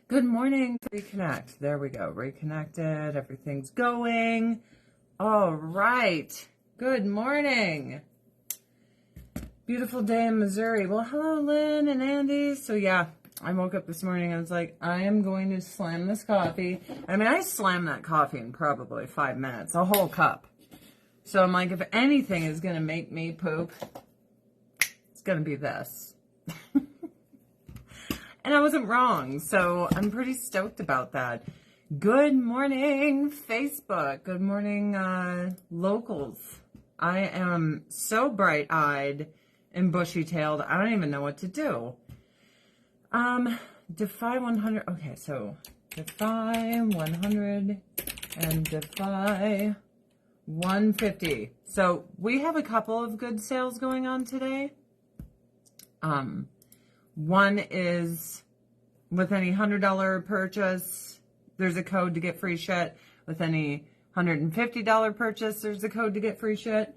Good morning. Reconnect. There we go. Reconnected. Everything's going. All right. Good morning. Beautiful day in Missouri. Well, hello, Lynn and Andy. So, yeah, I woke up this morning. I was like, I am going to slam this coffee. I mean, I slammed that coffee in probably 5 minutes, a whole cup. So, I'm like, if anything is going to make me poop, it's going to be this. And I wasn't wrong, so I'm pretty stoked about that. Good morning, Facebook. Good morning, locals. I am so bright-eyed and bushy-tailed, I don't even know what to do. Defy 100. Okay, so defy 100 and defy 150. So we have a couple of good sales going on today. One is with any $100 purchase, there's a code to get free shit. With any $150 purchase, there's a code to get free shit.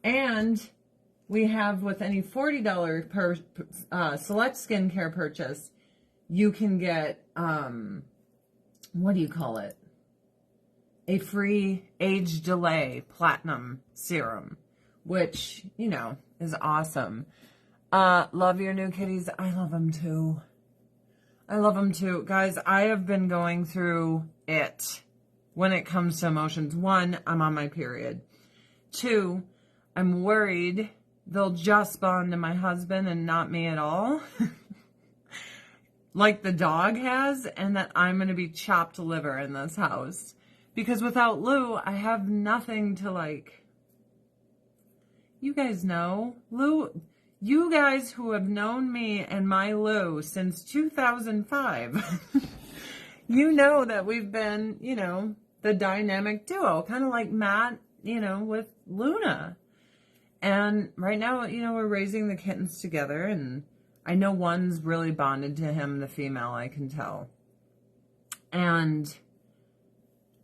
And we have with any $40 per select skincare purchase, you can get, what do you call it? A free age delay platinum serum, which, you know, is awesome. Love your new kitties. I love them too. I love them too. Guys, I have been going through it when it comes to emotions. 1, I'm on my period. 2, I'm worried they'll just bond to my husband and not me at all. Like the dog has, and that I'm going to be chopped liver in this house. Because without Lou, I have nothing to like. You guys know, Lou. You guys who have known me and my Lou since 2005, you know that we've been, you know, the dynamic duo, kind of like Matt, you know, with Luna. And right now, you know, we're raising the kittens together, and I know one's really bonded to him, the female, I can tell. And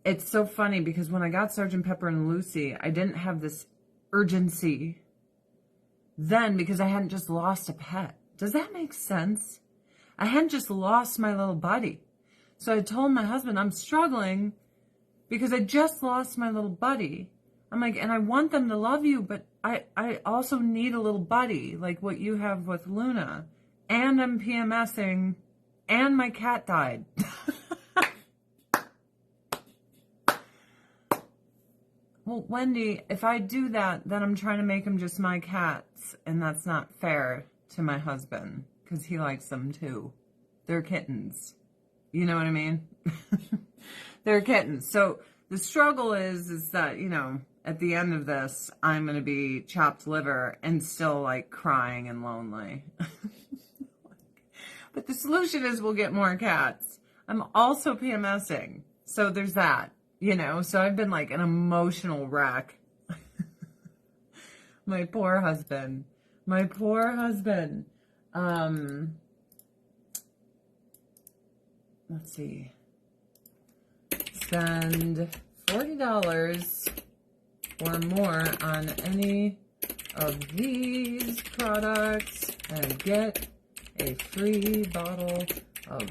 it's so funny because when I got Sgt. Pepper and Lucy, I didn't have this urgency then because I hadn't just lost a pet. Does that make sense? I hadn't just lost my little buddy. So I told my husband, I'm struggling because I just lost my little buddy. I'm like, and I want them to love you, but I also need a little buddy like what you have with Luna. And I'm PMSing, and my cat died. Well, Wendy, if I do that, then I'm trying to make them just my cats, and that's not fair to my husband, because he likes them too. They're kittens. You know what I mean? They're kittens. So the struggle is that, you know, at the end of this, I'm going to be chopped liver and still, like, crying and lonely. But the solution is we'll get more cats. I'm also PMSing, so there's that. You know, so I've been like an emotional wreck. My poor husband. My poor husband. Let's see. Spend $40 or more on any of these products and get a free bottle of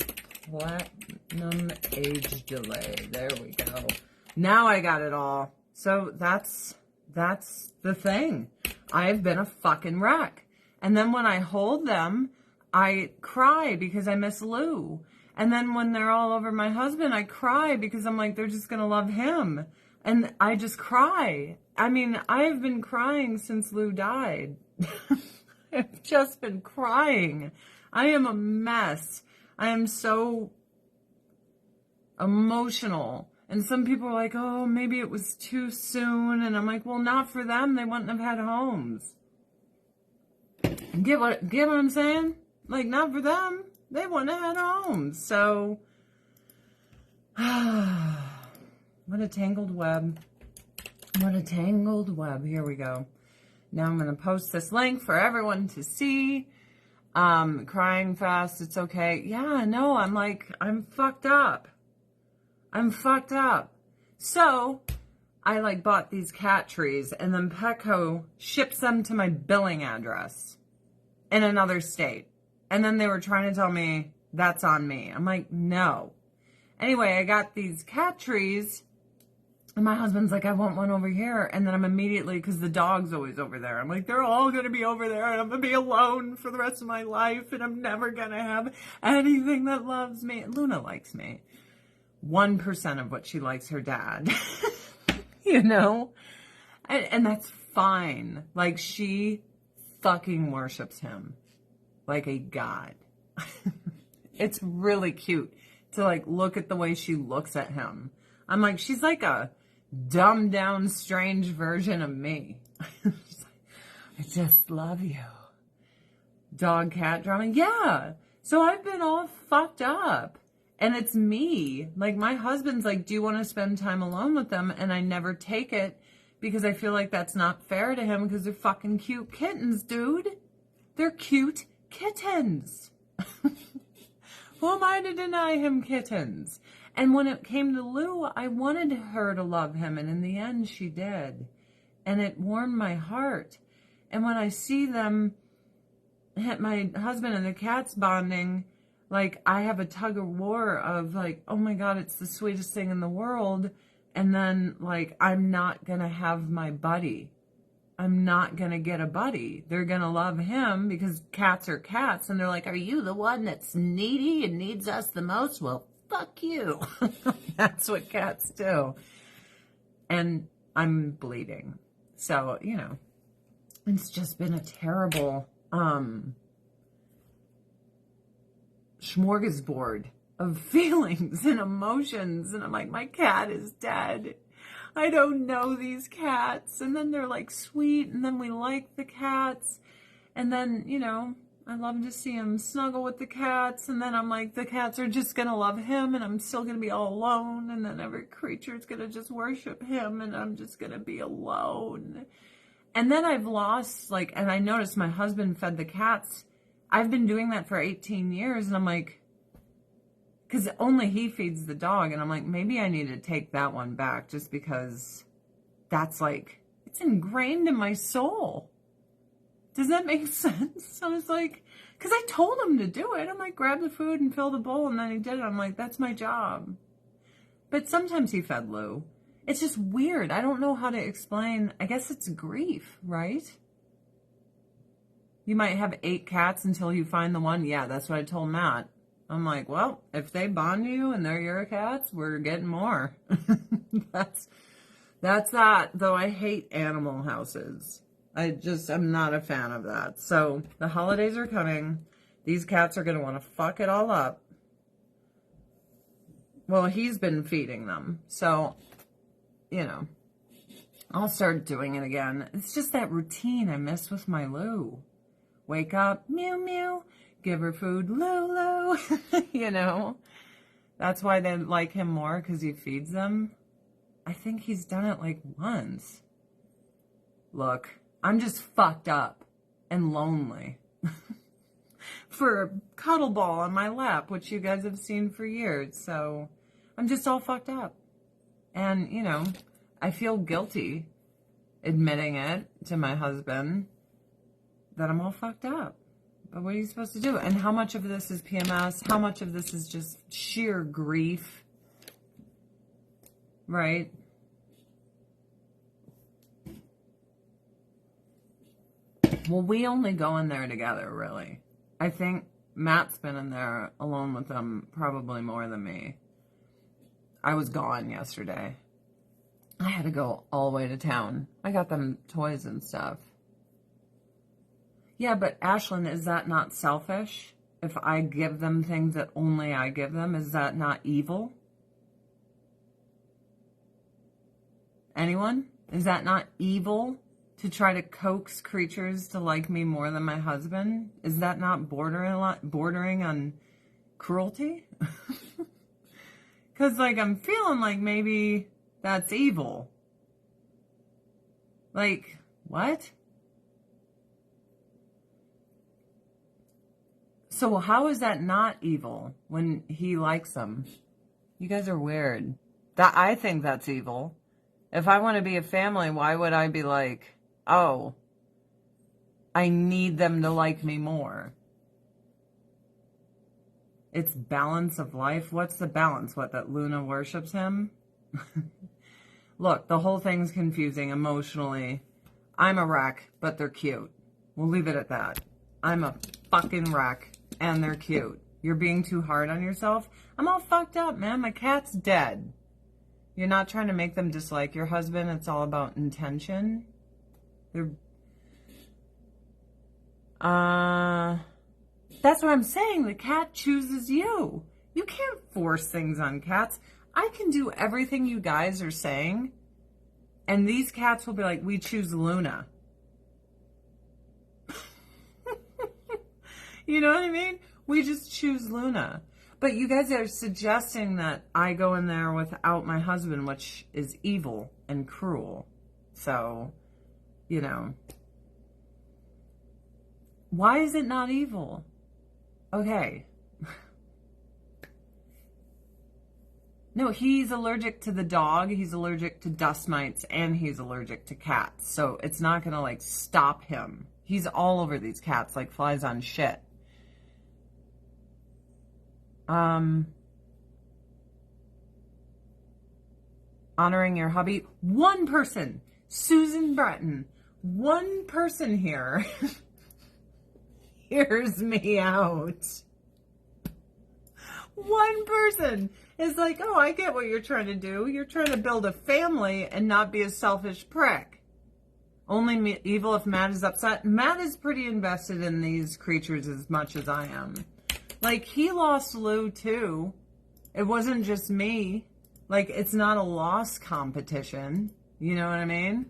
platinum age delay. There we go. Now I got it all. So that's the thing. I've been a fucking wreck. And then when I hold them, I cry because I miss Lou. And then when they're all over my husband, I cry because I'm like, they're just going to love him. And I just cry. I mean, I've been crying since Lou died. I've just been crying. I am a mess. I am so emotional. And some people are like, oh, maybe it was too soon. And I'm like, well, not for them. They wouldn't have had homes. Get what I'm saying? Like, not for them. They wouldn't have had homes. So, what a tangled web. What a tangled web. Here we go. Now I'm going to post this link for everyone to see. Crying fast, it's okay. Yeah, no, I'm fucked up. I'm fucked up. So, I like bought these cat trees, and then Petco ships them to my billing address in another state. And then they were trying to tell me that's on me. I'm like, no. Anyway, I got these cat trees, and my husband's like, I want one over here. And then I'm immediately, because the dog's always over there, I'm like, they're all going to be over there, and I'm going to be alone for the rest of my life, and I'm never going to have anything that loves me. Luna likes me. 1% of what she likes her dad. You know? And that's fine. Like, she fucking worships him like a god. It's really cute to, like, look at the way she looks at him. I'm like, she's like a dumbed down, strange version of me. I just love you. Dog cat drama. Yeah. So I've been all fucked up. And it's me. Like, my husband's like, do you want to spend time alone with them? And I never take it because I feel like that's not fair to him because they're fucking cute kittens, dude. They're cute kittens. Who am I to deny him kittens? And when it came to Lou, I wanted her to love him. And in the end, she did. And it warmed my heart. And when I see them, my husband and the cats bonding, like, I have a tug of war of, like, oh my God, it's the sweetest thing in the world. And then, like, I'm not going to have my buddy. I'm not going to get a buddy. They're going to love him because cats are cats. And they're like, are you the one that's needy and needs us the most? Well, fuck you. That's what cats do. And I'm bleeding. So, you know, it's just been a terrible smorgasbord of feelings and emotions. And I'm like, my cat is dead. I don't know these cats. And then they're like sweet. And then we like the cats. And then, you know, I love to see him snuggle with the cats. And then I'm like, the cats are just going to love him. And I'm still going to be all alone. And then every creature is going to just worship him. And I'm just going to be alone. And then I've lost, like, and I noticed my husband fed the cats. I've been doing that for 18 years. And I'm like, because only he feeds the dog. And I'm like, maybe I need to take that one back just because that's like, it's ingrained in my soul. Does that make sense? I was like, because I told him to do it. I'm like, grab the food and fill the bowl. And then he did it. I'm like, that's my job. But sometimes he fed Lou. It's just weird. I don't know how to explain. I guess it's grief, right? You might have 8 cats until you find the one. Yeah, that's what I told Matt. I'm like, well, if they bond you and they're your cats, we're getting more. That's that. Though I hate animal houses. I'm not a fan of that. So the holidays are coming. These cats are going to want to fuck it all up. Well, he's been feeding them. So, you know, I'll start doing it again. It's just that routine I miss with my Lou. Wake up, meow, meow. Give her food, Lulu. You know, that's why they like him more because he feeds them. I think he's done it like once. Look, I'm just fucked up and lonely for a cuddle ball on my lap, which you guys have seen for years. So I'm just all fucked up. And, you know, I feel guilty admitting it to my husband that I'm all fucked up. But what are you supposed to do? And how much of this is PMS? How much of this is just sheer grief? Right? Well, we only go in there together, really. I think Matt's been in there alone with them probably more than me. I was gone yesterday. I had to go all the way to town. I got them toys and stuff. Yeah, but Ashlyn, is that not selfish? If I give them things that only I give them, is that not evil? Anyone? Is that not evil to try to coax creatures to like me more than my husband? Is that not bordering on cruelty? Because, like, I'm feeling like maybe that's evil. Like, what? So how is that not evil when he likes them? You guys are weird. I think that's evil. If I want to be a family, why would I be like, oh, I need them to like me more? It's balance of life. What's the balance? What, that Luna worships him? Look, the whole thing's confusing emotionally. I'm a wreck, but they're cute. We'll leave it at that. I'm a fucking wreck, and they're cute. You're being too hard on yourself. I'm all fucked up, man. My cat's dead. You're not trying to make them dislike your husband. It's all about intention. That's what I'm saying. The cat chooses you. You can't force things on cats. I can do everything you guys are saying, and these cats will be like, we choose Luna. You know what I mean? We just choose Luna. But you guys are suggesting that I go in there without my husband, which is evil and cruel. So, you know. Why is it not evil? Okay. No, he's allergic to the dog, he's allergic to dust mites, and he's allergic to cats. So it's not going to, like, stop him. He's all over these cats like flies on shit. Honoring your hubby. One person, Susan Breton, one person here hears me out. One person is like, oh, I get what you're trying to do. You're trying to build a family and not be a selfish prick. Only evil if Matt is upset. Matt is pretty invested in these creatures as much as I am. Like, he lost Lou, too. It wasn't just me. Like, it's not a loss competition. You know what I mean?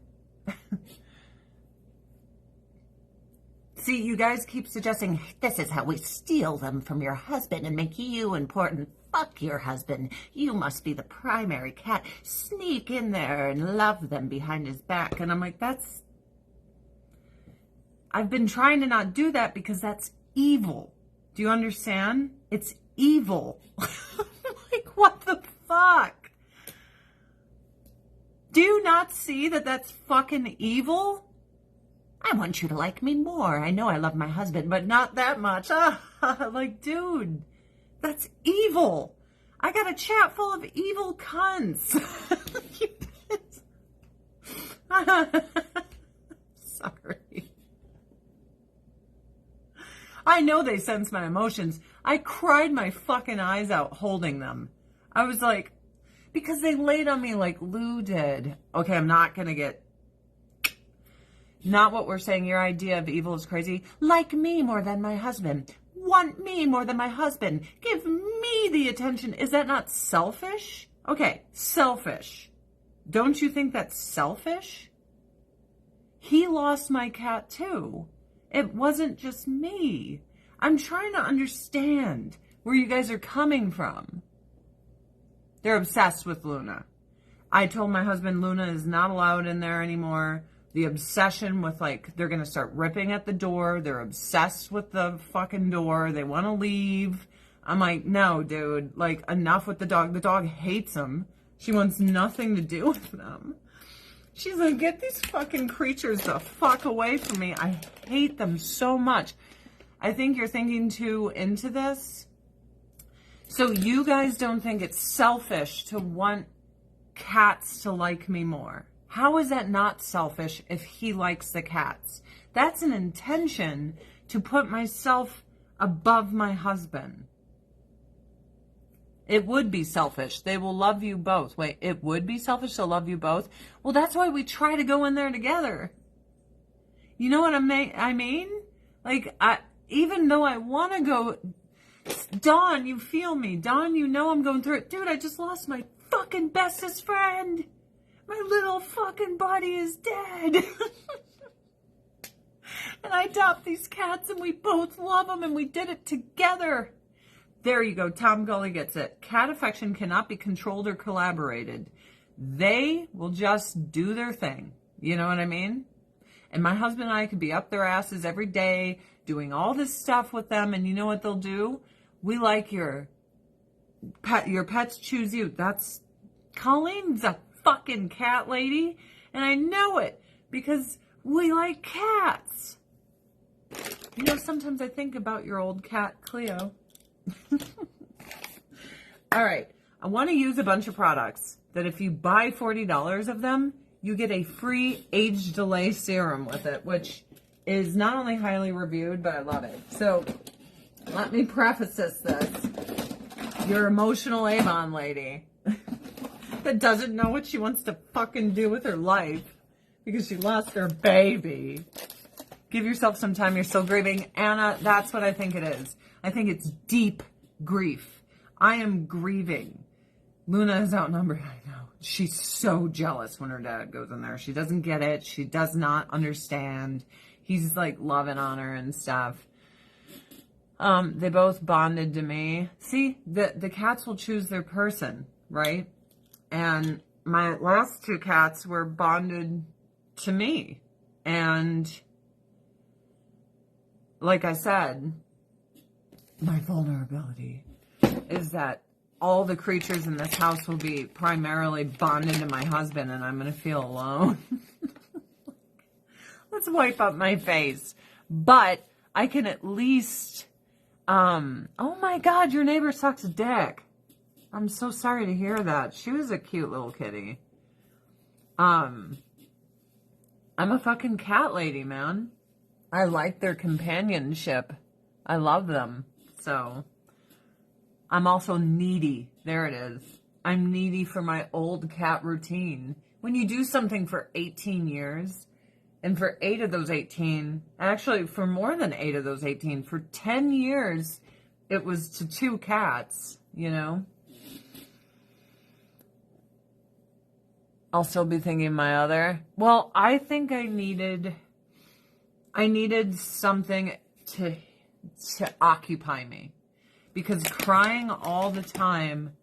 See, you guys keep suggesting, this is how we steal them from your husband and make you important. Fuck your husband. You must be the primary cat. Sneak in there and love them behind his back. And I'm like, I've been trying to not do that because that's evil. Do you understand? It's evil. Like, what the fuck? Do you not see that that's fucking evil? I want you to like me more. I know I love my husband, but not that much. Like, dude, that's evil. I got a chat full of evil cunts. Sorry. I know they sense my emotions. I cried my fucking eyes out holding them. I was like, because they laid on me like Lou did. Okay, I'm not going to get... Not what we're saying. Your idea of evil is crazy. Like me more than my husband. Want me more than my husband. Give me the attention. Is that not selfish? Okay, selfish. Don't you think that's selfish? He lost my cat too. It wasn't just me. I'm trying to understand where you guys are coming from. They're obsessed with Luna. I told my husband Luna is not allowed in there anymore. The obsession with, like, they're going to start ripping at the door. They're obsessed with the fucking door. They want to leave. I'm like, no, dude. Like, enough with the dog. The dog hates them. She wants nothing to do with them. She's like, get these fucking creatures the fuck away from me. I hate them so much. I think you're thinking too into this. So you guys don't think it's selfish to want cats to like me more? How is that not selfish if he likes the cats? That's an intention to put myself above my husband. It would be selfish. They will love you both. Wait, it would be selfish to love you both? Well, that's why we try to go in there together. You know what I mean? Like, even though I want to go... Dawn, you feel me. Dawn, you know I'm going through it. Dude, I just lost my fucking bestest friend. My little fucking buddy is dead. And I adopted these cats and we both love them and we did it together. There you go. Tom Gully gets it. Cat affection cannot be controlled or collaborated. They will just do their thing. You know what I mean? And my husband and I could be up their asses every day doing all this stuff with them. And you know what they'll do? We like your pet. Your pets choose you. That's... Colleen's a fucking cat lady. And I know it because we like cats. You know, sometimes I think about your old cat, Cleo. All right. I want to use a bunch of products that if you buy $40 of them, you get a free age delay serum with it, which is not only highly reviewed, but I love it. So let me preface this. Your emotional Avon lady that doesn't know what she wants to fucking do with her life because she lost her baby. Give yourself some time. You're still grieving. Anna, that's what I think it is. I think it's deep grief. I am grieving. Luna is outnumbered. I know. She's so jealous when her dad goes in there. She doesn't get it. She does not understand. He's like loving on her and stuff. They both bonded to me. See, the cats will choose their person, right? And my last two cats were bonded to me. And like I said, my vulnerability is that all the creatures in this house will be primarily bonded to my husband, and I'm going to feel alone. Let's wipe up my face. But I can at least, oh my God, your neighbor sucks dick. I'm so sorry to hear that. She was a cute little kitty. I'm a fucking cat lady, man. I like their companionship. I love them. So I'm also needy. There it is. I'm needy for my old cat routine. When you do something for 18 years, and for 8 of those 18, actually for more than 8 of those 18, for 10 years, it was to 2 cats, you know? I'll still be thinking my other. Well, I think I needed something to occupy me. Because crying all the time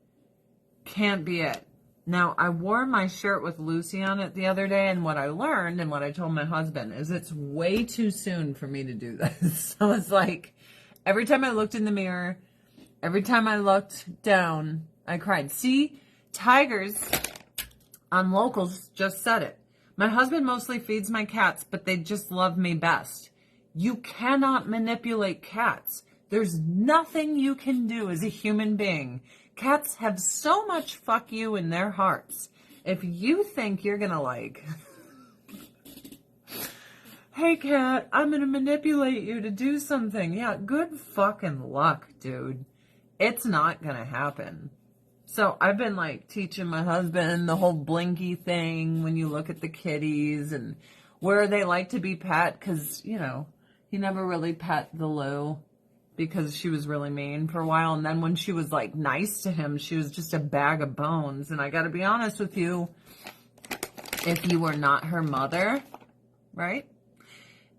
can't be it. Now, I wore my shirt with Lucy on it the other day, and what I learned and what I told my husband is it's way too soon for me to do this. So it's like, every time I looked in the mirror, every time I looked down, I cried. See, Tigers on Locals just said it. My husband mostly feeds my cats, but they just love me best. You cannot manipulate cats. There's nothing you can do as a human being. Cats have so much fuck you in their hearts. If you think you're gonna like, hey cat, I'm gonna manipulate you to do something. Yeah, good fucking luck, dude. It's not gonna happen. So I've been like teaching my husband the whole blinky thing when you look at the kitties and where they like to be pet, because, you know, he never really pet the Lou because she was really mean for a while. And then when she was like nice to him, she was just a bag of bones. And I got to be honest with you, if you were not her mother, right?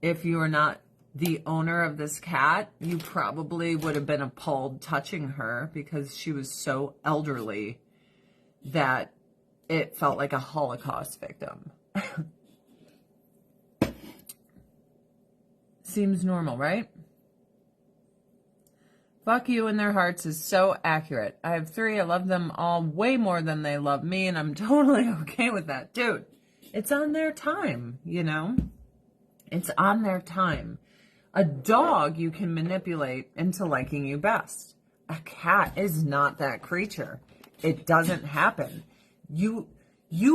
If you were not the owner of this cat, you probably would have been appalled touching her because she was so elderly that it felt like a Holocaust victim. Seems normal, right? Fuck you in their hearts is so accurate. I have 3. I love them all way more than they love me, and I'm totally okay with that. Dude, it's on their time, you know? It's on their time. A dog you can manipulate into liking you best. A cat is not that creature. It doesn't happen. You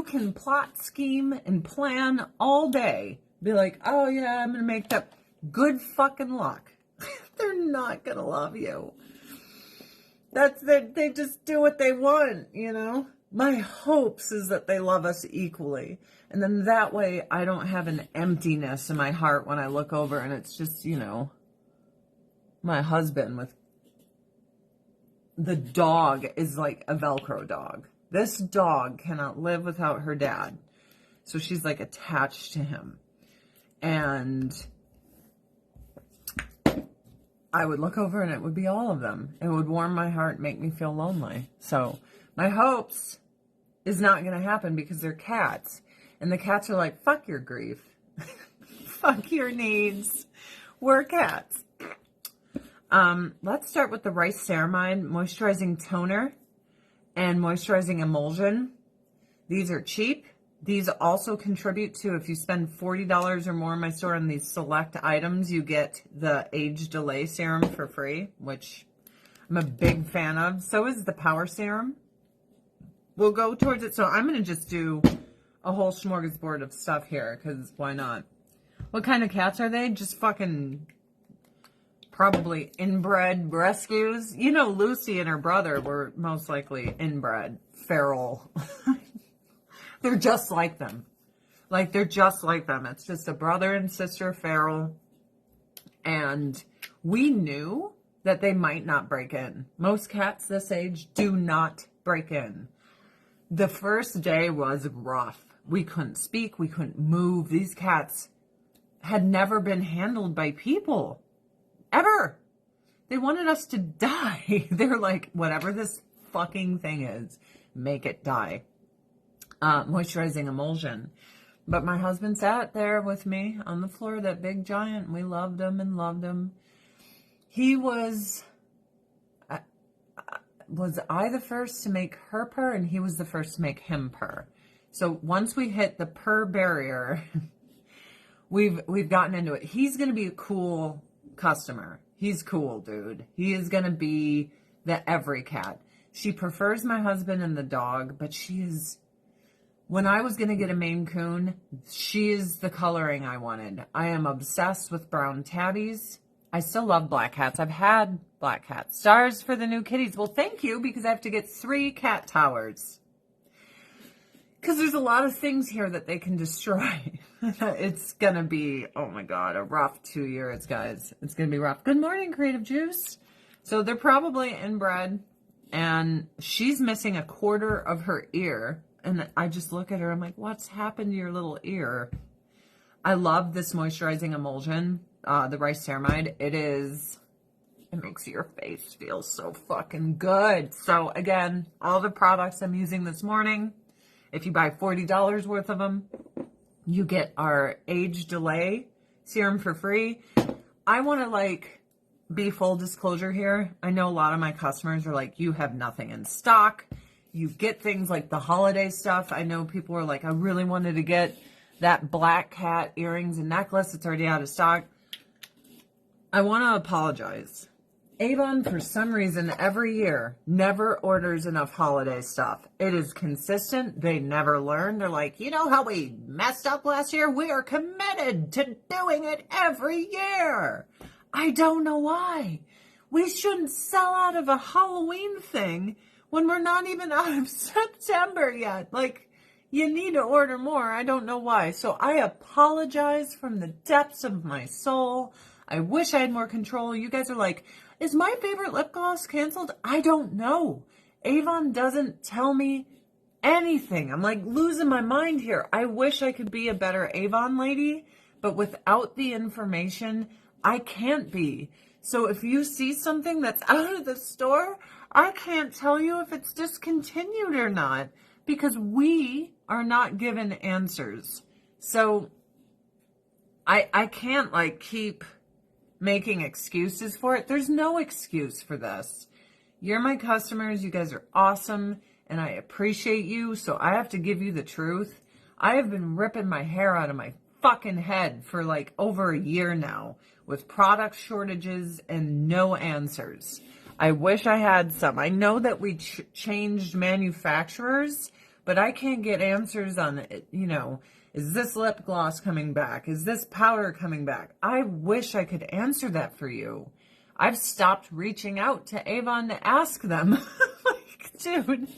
can plot, scheme, and plan all day. Be like, oh yeah, I'm going to make that. Good fucking luck. They're not going to love you. They just do what they want, you know? My hopes is that they love us equally. And then that way I don't have an emptiness in my heart when I look over and it's just, you know, my husband with the dog is like a Velcro dog. This dog cannot live without her dad. So she's like attached to him. And I would look over and it would be all of them. It would warm my heart and make me feel lonely. So my hopes is not going to happen because they're cats. And the cats are like, fuck your grief. Fuck your needs. We're cats. Let's start with the Rice Ceramide Moisturizing Toner and Moisturizing Emulsion. These are cheap. These also contribute to, if you spend $40 or more in my store on these select items, you get the Age Delay Serum for free, which I'm a big fan of. So is the Power Serum. We'll go towards it. So I'm going to just do a whole smorgasbord of stuff here, because why not? What kind of cats are they? Just fucking probably inbred rescues. You know, Lucy and her brother were most likely inbred, feral. They're just like them. Like, they're just like them. It's just a brother and sister feral. And we knew that they might not break in. Most cats this age do not break in. The first day was rough. We couldn't speak. We couldn't move. These cats had never been handled by people. Ever. They wanted us to die. They're like, whatever this fucking thing is, make it die. Moisturizing emulsion. But my husband sat there with me on the floor, that big giant, and we loved him and loved him. He was I the first to make her purr, and he was the first to make him purr. So once we hit the purr barrier, we've gotten into it. He's going to be a cool customer. He's cool, dude. He is going to be the every cat. She prefers my husband and the dog, but she is... When I was going to get a Maine Coon, she is the coloring I wanted. I am obsessed with brown tabbies. I still love black cats. I've had black cats. Stars for the new kitties. Well, thank you, because I have to get 3 cat towers. Because there's a lot of things here that they can destroy. It's going to be, oh my God, a rough 2 years, guys. It's going to be rough. Good morning, Creative Juice. So they're probably inbred, and she's missing a quarter of her ear. And I just look at her, I'm like, what's happened to your little ear? I love this moisturizing emulsion, the rice ceramide. It makes your face feel so fucking good. So again, all the products I'm using this morning, if you buy $40 worth of them, you get our age delay serum for free. I want to be full disclosure here. I know a lot of my customers are like, you have nothing in stock. You get things like the holiday stuff. I know people are like, I really wanted to get that black cat earrings and necklace. It's already out of stock. I want to apologize. Avon, for some reason, every year, never orders enough holiday stuff. It is consistent. They never learn. They're like, you know how we messed up last year? We are committed to doing it every year. I don't know why. We shouldn't sell out of a Halloween thing when we're not even out of September yet. Like, you need to order more. I don't know why. So I apologize from the depths of my soul. I wish I had more control. You guys are like, is my favorite lip gloss canceled? I don't know. Avon doesn't tell me anything. I'm like losing my mind here. I wish I could be a better Avon lady, but without the information, I can't be. So if you see something that's out of the store, I can't tell you if it's discontinued or not, because we are not given answers. So I can't keep making excuses for it. There's no excuse for this. You're my customers. You guys are awesome, and I appreciate you. So I have to give you the truth. I have been ripping my hair out of my fucking head for over a year now with product shortages and no answers. I wish I had some. I know that we changed manufacturers, but I can't get answers on it. Is this lip gloss coming back? Is this powder coming back? I wish I could answer that for you. I've stopped reaching out to Avon to ask them. Dude,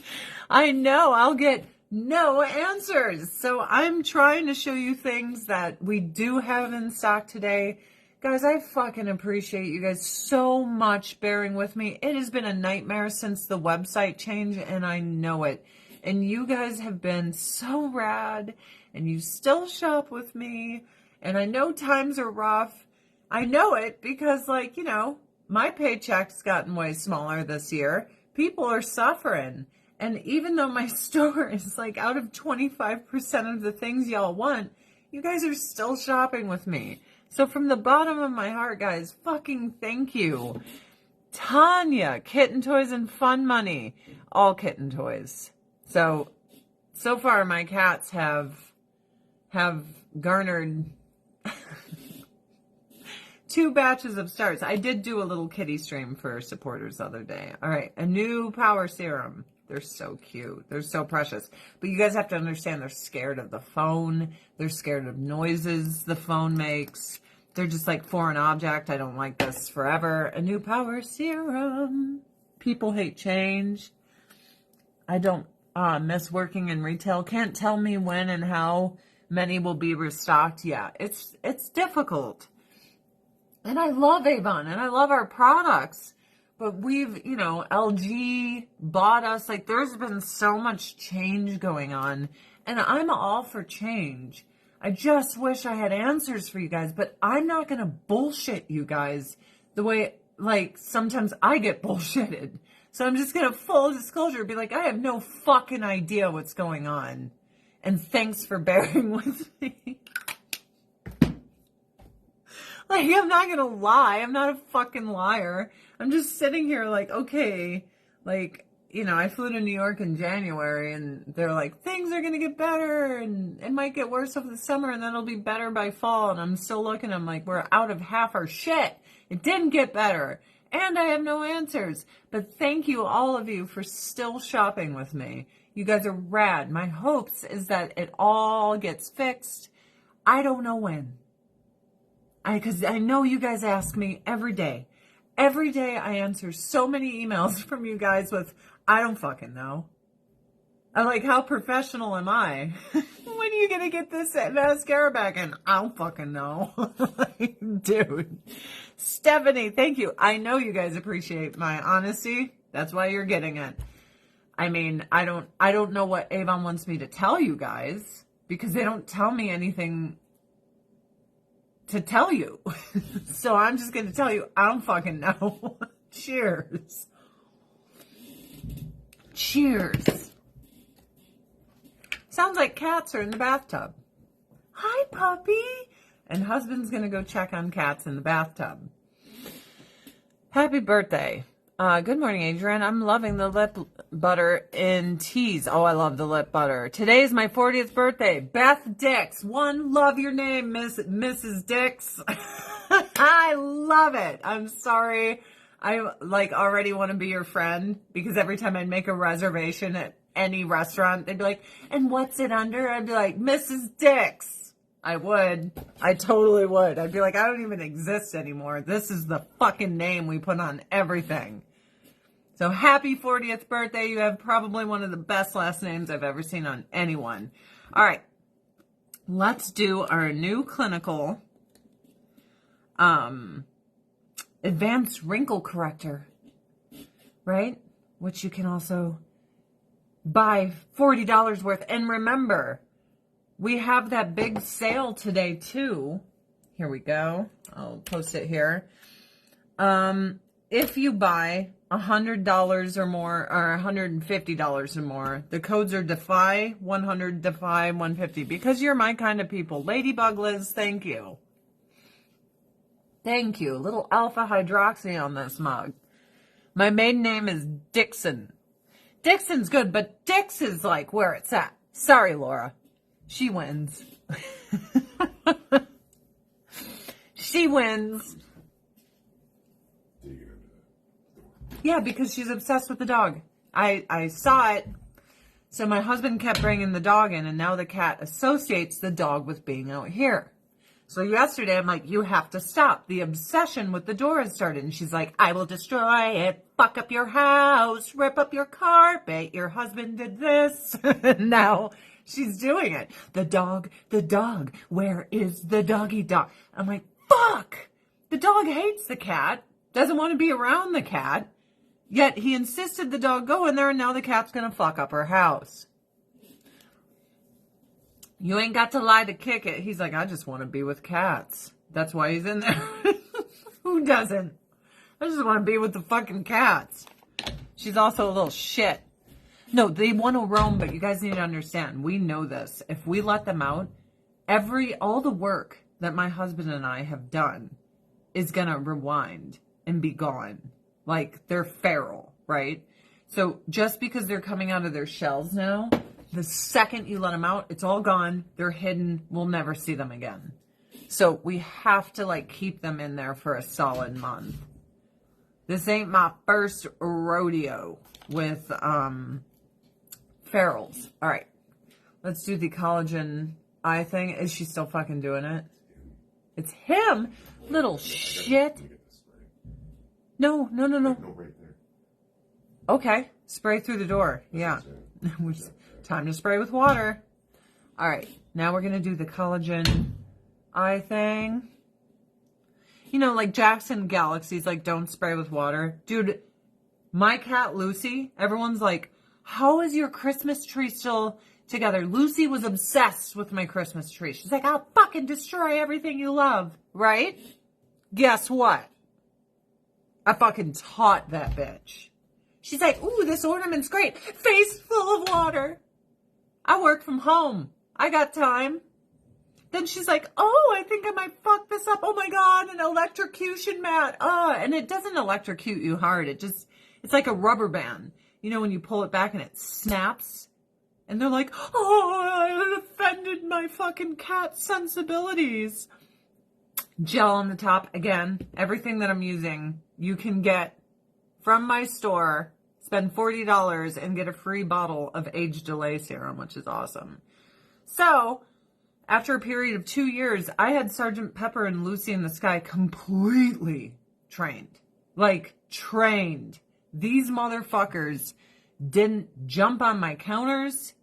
I know I'll get no answers. So I'm trying to show you things that we do have in stock today. Guys, I fucking appreciate you guys so much bearing with me. It has been a nightmare since the website change, and I know it. And you guys have been so rad, and you still shop with me. And I know times are rough. I know it because, my paycheck's gotten way smaller this year. People are suffering. And even though my store is out of 25% of the things y'all want, you guys are still shopping with me. So from the bottom of my heart, guys, fucking thank you. Tanya, Kitten Toys and Fun Money, all kitten toys. So far my cats have garnered 2 batches of stars. I did do a little kitty stream for supporters the other day. All right, a new power serum. They're so cute. They're so precious. But you guys have to understand they're scared of the phone. They're scared of noises the phone makes. They're just like foreign object. I don't like this forever. A new power serum. People hate change. I don't miss working in retail. Can't tell me when and how many will be restocked. Yeah, it's difficult. And I love Avon and I love our products. But we've, you know, LG bought us. Like, there's been so much change going on. And I'm all for change. I just wish I had answers for you guys. But I'm not going to bullshit you guys the way, like, sometimes I get bullshitted. So I'm just going to, full disclosure, be like, I have no fucking idea what's going on. And thanks for bearing with me. Like, I'm not going to lie. I'm not a fucking liar. I'm just sitting here like, okay, like, you know, I flew to New York in January and they're like, things are going to get better and it might get worse over the summer and then it'll be better by fall. And I'm still looking, I'm like, we're out of half our shit. It didn't get better. And I have no answers. But thank you, all of you, for still shopping with me. You guys are rad. My hopes is that it all gets fixed. I don't know when. Because I know you guys ask me every day. Every day I answer so many emails from you guys with, I don't fucking know. I'm like, how professional am I? When are you going to get this mascara back in? I don't fucking know. Like, dude. Stephanie, thank you. I know you guys appreciate my honesty. That's why you're getting it. I mean, I don't know what Avon wants me to tell you guys because they don't tell me anything to tell you. So I'm just going to tell you, I don't fucking know. Cheers. Cheers. Sounds like cats are in the bathtub. Hi, puppy. And husband's going to go check on cats in the bathtub. Happy birthday. Good morning, Adrian. I'm loving the lip butter in teas. Oh, I love the lip butter. Today is my 40th birthday. Beth Dix. One, love your name, Mrs. Dix. I love it. I'm sorry. I like already want to be your friend because every time I'd make a reservation at any restaurant, they'd be like, and what's it under? I'd be like, Mrs. Dix. I would. I totally would. I'd be like, I don't even exist anymore. This is the fucking name we put on everything. So happy 40th birthday. You have probably one of the best last names I've ever seen on anyone. All right. Let's do our new clinical advanced wrinkle corrector, right? Which you can also buy $40 worth. And remember, we have that big sale today too. Here we go. I'll post it here. If you buy $100 or more, or $150 or more, the codes are DEFY 100, DEFY 150, because you're my kind of people. Ladybug Liz, thank you. Thank you. A little alpha hydroxy on this mug. My maiden name is Dixon. Dixon's good, but Dix is like where it's at. Sorry, Laura. She wins. She wins. Yeah, because she's obsessed with the dog. I saw it. So my husband kept bringing the dog in, and now the cat associates the dog with being out here. So yesterday, I'm like, you have to stop. The obsession with the door has started. And she's like, I will destroy it, fuck up your house, rip up your carpet. Your husband did this. Now she's doing it. The dog, where is the doggy dog? I'm like, fuck. The dog hates the cat, doesn't want to be around the cat. Yet he insisted the dog go in there, and now the cat's going to fuck up her house. You ain't got to lie to kick it. He's like, I just want to be with cats. That's why he's in there. Who doesn't? I just want to be with the fucking cats. She's also a little shit. No, they want to roam, but you guys need to understand. We know this. If we let them out, all the work that my husband and I have done is going to rewind and be gone. Like, they're feral, right? So just because they're coming out of their shells now, the second you let them out, it's all gone. They're hidden. We'll never see them again. So we have to like keep them in there for a solid month. This ain't my first rodeo with ferals. All right. Let's do the collagen eye thing. Is she still fucking doing it? It's him. Little shit. No. Okay. Spray through the door. Yeah. Time to spray with water. All right. Now we're going to do the collagen eye thing. You know, like Jackson Galaxy's like, don't spray with water. Dude, my cat Lucy, everyone's like, how is your Christmas tree still together? Lucy was obsessed with my Christmas tree. She's like, I'll fucking destroy everything you love. Right? Guess what? I fucking taught that bitch. She's like, ooh, this ornament's great. Face full of water. I work from home. I got time. Then she's like, oh, I think I might fuck this up. Oh my God, an electrocution mat. And it doesn't electrocute you hard. It's like a rubber band. You know, when you pull it back and it snaps. And they're like, oh, I offended my fucking cat sensibilities. Gel on the top. Again, everything that I'm using, you can get from my store. Spend $40 and get a free bottle of age delay serum, which is awesome. So, after a period of 2 years, I had Sergeant Pepper and Lucy in the Sky completely trained. Like, trained. These motherfuckers didn't jump on my counters.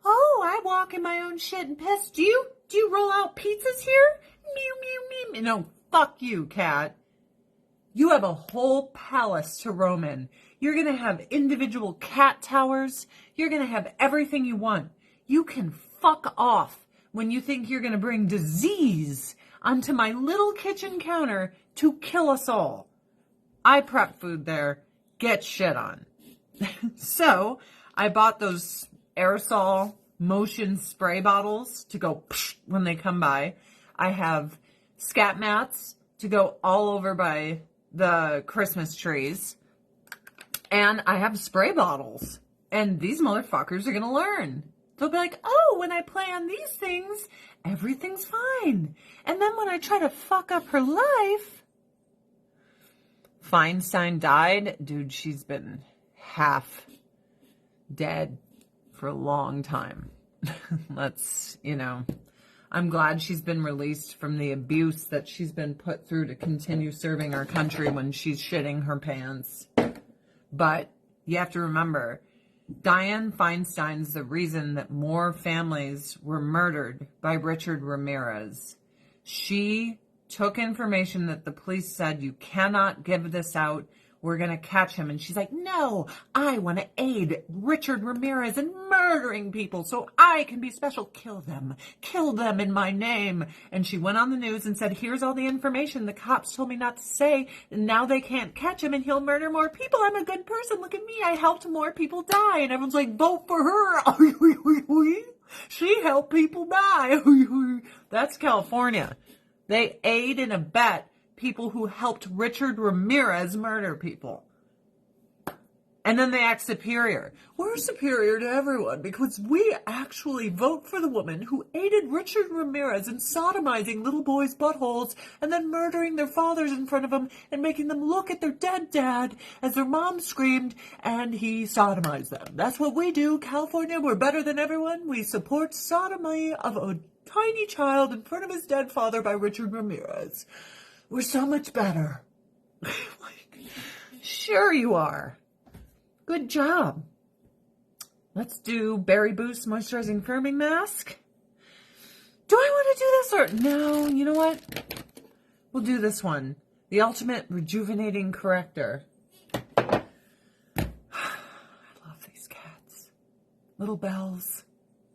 Oh, I walk in my own shit and piss. Do you roll out pizzas here? Mew, mew, mew. No, fuck you, cat. You have a whole palace to roam in. You're going to have individual cat towers. You're going to have everything you want. You can fuck off when you think you're going to bring disease onto my little kitchen counter to kill us all. I prep food there. Get shit on. So I bought those aerosol motion spray bottles to go when they come by. I have scat mats to go all over by the Christmas trees. And I have spray bottles. And these motherfuckers are going to learn. They'll be like, oh, when I play on these things, everything's fine. And then when I try to fuck up her life, Feinstein died. Dude, she's been half dead for a long time. I'm glad she's been released from the abuse that she's been put through to continue serving our country when she's shitting her pants. But you have to remember, Dianne Feinstein's the reason that more families were murdered by Richard Ramirez. She took information that the police said, you cannot give this out. We're going to catch him. And she's like, no, I want to aid Richard Ramirez in murdering people so I can be special. Kill them in my name. And she went on the news and said, here's all the information the cops told me not to say. And now they can't catch him and he'll murder more people. I'm a good person. Look at me. I helped more people die. And everyone's like, vote for her. She helped people die. That's California. They aid and abet people who helped Richard Ramirez murder people. And then they act superior. We're superior to everyone because we actually vote for the woman who aided Richard Ramirez in sodomizing little boys' buttholes and then murdering their fathers in front of them and making them look at their dead dad as their mom screamed and he sodomized them. That's what we do. California, we're better than everyone. We support sodomy of a tiny child in front of his dead father by Richard Ramirez. We're so much better. Sure you are. Good job. Let's do Berry Boost Moisturizing Firming Mask. Do I want to do this or no? You know what? We'll do this one. The Ultimate Rejuvenating Corrector. I love these cats. Little bells.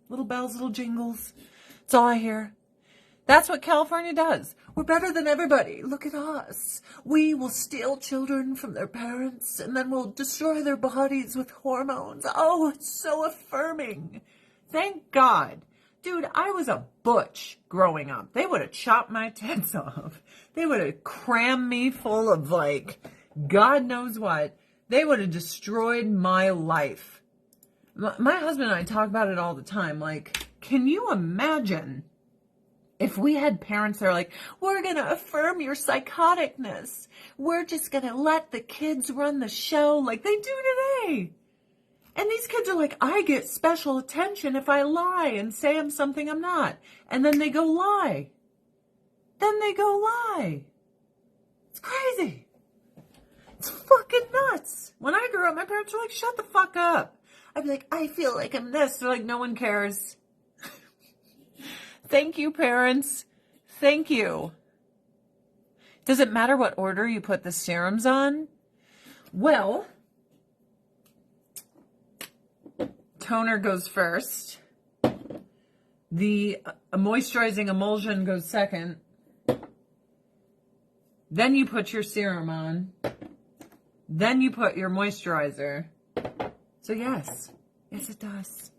Little bells, little jingles. That's all I hear. That's what California does. We're better than everybody. Look at us. We will steal children from their parents and then we'll destroy their bodies with hormones. Oh, it's so affirming. Thank God. Dude, I was a butch growing up. They would have chopped my tits off. They would have crammed me full of God knows what. They would have destroyed my life. My husband and I talk about it all the time. Can you imagine If we had parents that are like, we're going to affirm your psychoticness. We're just going to let the kids run the show like they do today. And these kids are like, I get special attention if I lie and say I'm something I'm not. And then they go lie. It's crazy. It's fucking nuts. When I grew up, my parents were like, shut the fuck up. I'd be like, I feel like I'm this. They're like, no one cares. Thank you, parents. Thank you. Does it matter what order you put the serums on? Well, toner goes first. The moisturizing emulsion goes second. Then you put your serum on. Then you put your moisturizer. So yes, it does.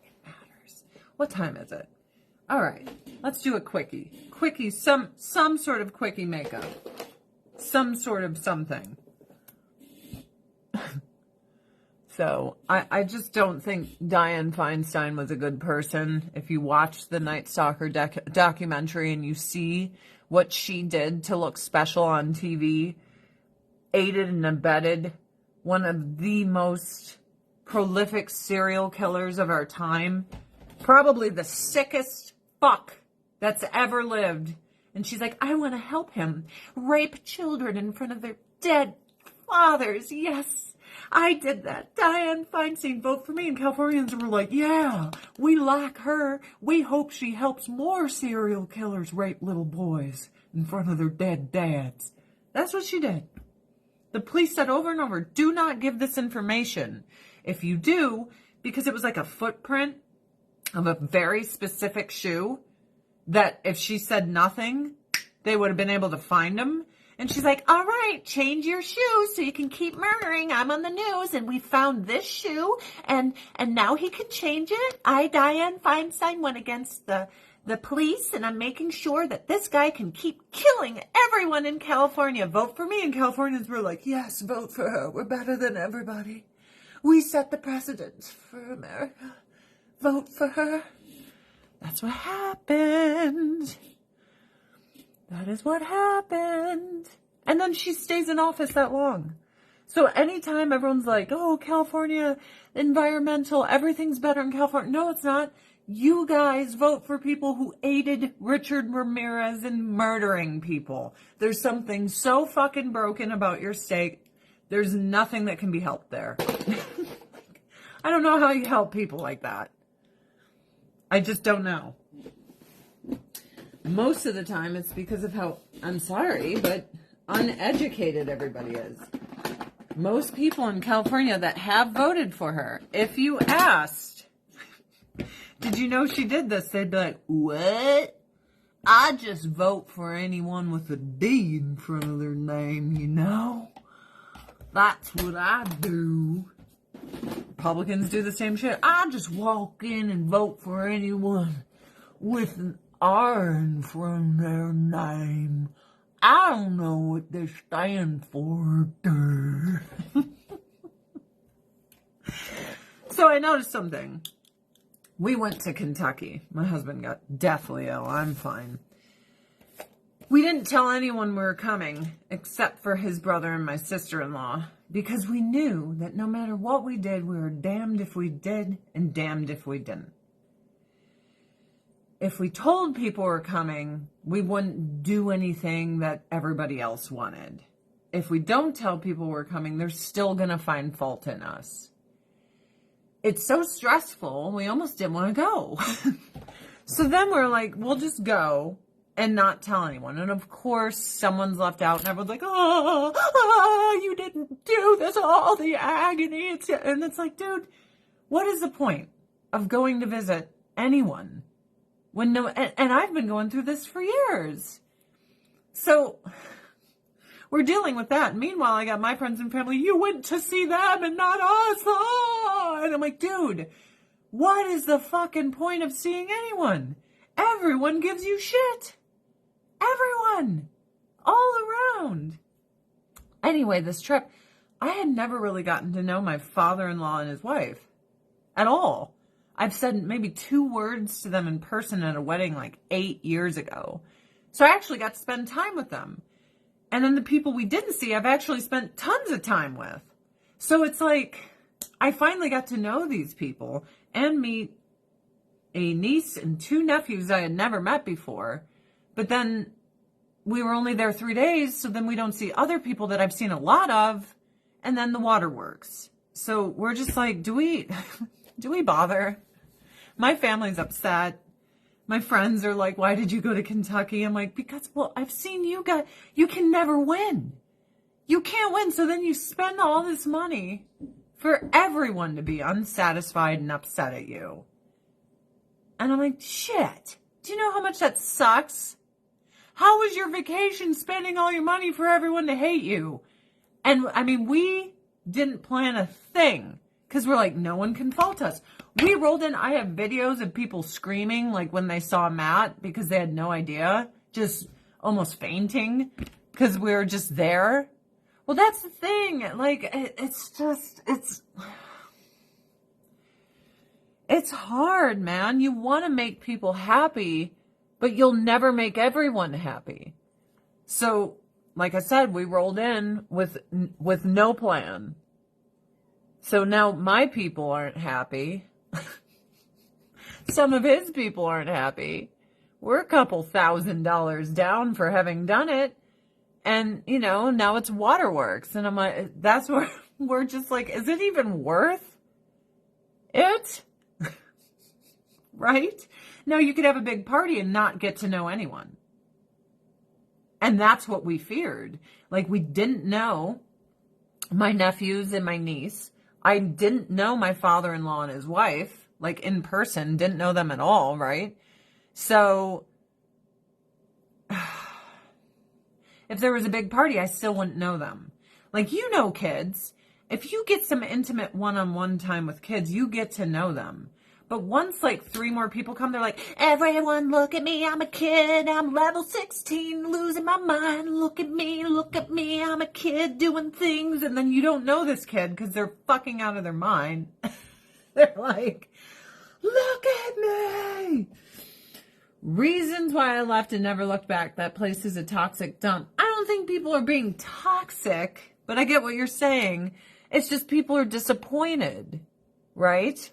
It matters. What time is it? All right, let's do a quickie. Quickie, some sort of quickie makeup. Some sort of something. So I just don't think Dianne Feinstein was a good person. If you watch the Night Stalker documentary and you see what she did to look special on TV, aided and abetted one of the most prolific serial killers of our time, probably the sickest fuck that's ever lived. And she's like, I want to help him rape children in front of their dead fathers. Yes, I did that. Dianne Feinstein, vote for me. And Californians were like, yeah, we like her. We hope she helps more serial killers rape little boys in front of their dead dads. That's what she did. The police said over and over, do not give this information. If you do, because it was like a footprint of a very specific shoe, that if she said nothing, they would have been able to find him. And she's like, all right, change your shoes so you can keep murdering. I'm on the news and we found this shoe and now he can change it. I, Dianne Feinstein, went against the police and I'm making sure that this guy can keep killing everyone in California. Vote for me. And Californians were like, yes, vote for her. We're better than everybody. We set the precedent for America. Vote for her. That's what happened. That is what happened. And then she stays in office that long. So anytime everyone's like, oh, California, environmental, everything's better in California. No, it's not. You guys vote for people who aided Richard Ramirez in murdering people. There's something so fucking broken about your state. There's nothing that can be helped there. I don't know how you help people like that. I just don't know. Most of the time it's because of how, I'm sorry, but uneducated everybody is. Most people in California that have voted for her, if you asked, did you know she did this? They'd be like, what? I just vote for anyone with a D in front of their name, you know? That's what I do. Republicans do the same shit. I just walk in and vote for anyone with an R in front of their name. I don't know what they stand for. So I noticed something. We went to Kentucky. My husband got deathly ill. I'm fine. We didn't tell anyone we were coming, except for his brother and my sister-in-law, because we knew that no matter what we did, we were damned if we did and damned if we didn't. If we told people we were coming, we wouldn't do anything that everybody else wanted. If we don't tell people we're coming, they're still going to find fault in us. It's so stressful, we almost didn't want to go. So then we're like, we'll just go and not tell anyone. And of course, someone's left out and everyone's like, oh, you didn't do this, all the agony. And it's like, dude, what is the point of going to visit anyone? When and I've been going through this for years. So we're dealing with that. Meanwhile, I got my friends and family, you went to see them and not us. Oh! And I'm like, dude, what is the fucking point of seeing anyone? Everyone gives you shit. Everyone. All around. Anyway, this trip, I had never really gotten to know my father-in-law and his wife at all. I've said maybe 2 words to them in person at a wedding like 8 years ago. So I actually got to spend time with them. And then the people we didn't see, I've actually spent tons of time with. So it's like, I finally got to know these people and meet a niece and 2 nephews I had never met before. But then we were only there 3 days, so then we don't see other people that I've seen a lot of, and then the waterworks. So we're just like, do we bother? My family's upset. My friends are like, why did you go to Kentucky? I'm like, because, well, I've seen you guys. You can never win. You can't win. So then you spend all this money for everyone to be unsatisfied and upset at you. And I'm like, shit. Do you know how much that sucks? How was your vacation spending all your money for everyone to hate you? And I mean, we didn't plan a thing because we're like, no one can fault us. We rolled in. I have videos of people screaming like when they saw Matt because they had no idea, just almost fainting because we were just there. Well, that's the thing. Like, it's hard, man. You want to make people happy, but you'll never make everyone happy. So, like I said, we rolled in with no plan. So now my people aren't happy. Some of his people aren't happy. We're a couple $1,000s down for having done it. And, you know, now it's waterworks. And I'm like, that's where we're just like, is it even worth it? Right? No, you could have a big party and not get to know anyone. And that's what we feared. Like, we didn't know my nephews and my niece. I didn't know my father-in-law and his wife, like in person, didn't know them at all, right? So if there was a big party, I still wouldn't know them. Like, you know, kids, if you get some intimate one-on-one time with kids, you get to know them. But once like 3 more people come, they're like, everyone look at me, I'm a kid, I'm level 16, losing my mind, look at me, I'm a kid doing things. And then you don't know this kid because they're fucking out of their mind. They're like, look at me. Reasons why I left and never looked back. That place is a toxic dump. I don't think people are being toxic, but I get what you're saying. It's just people are disappointed, right?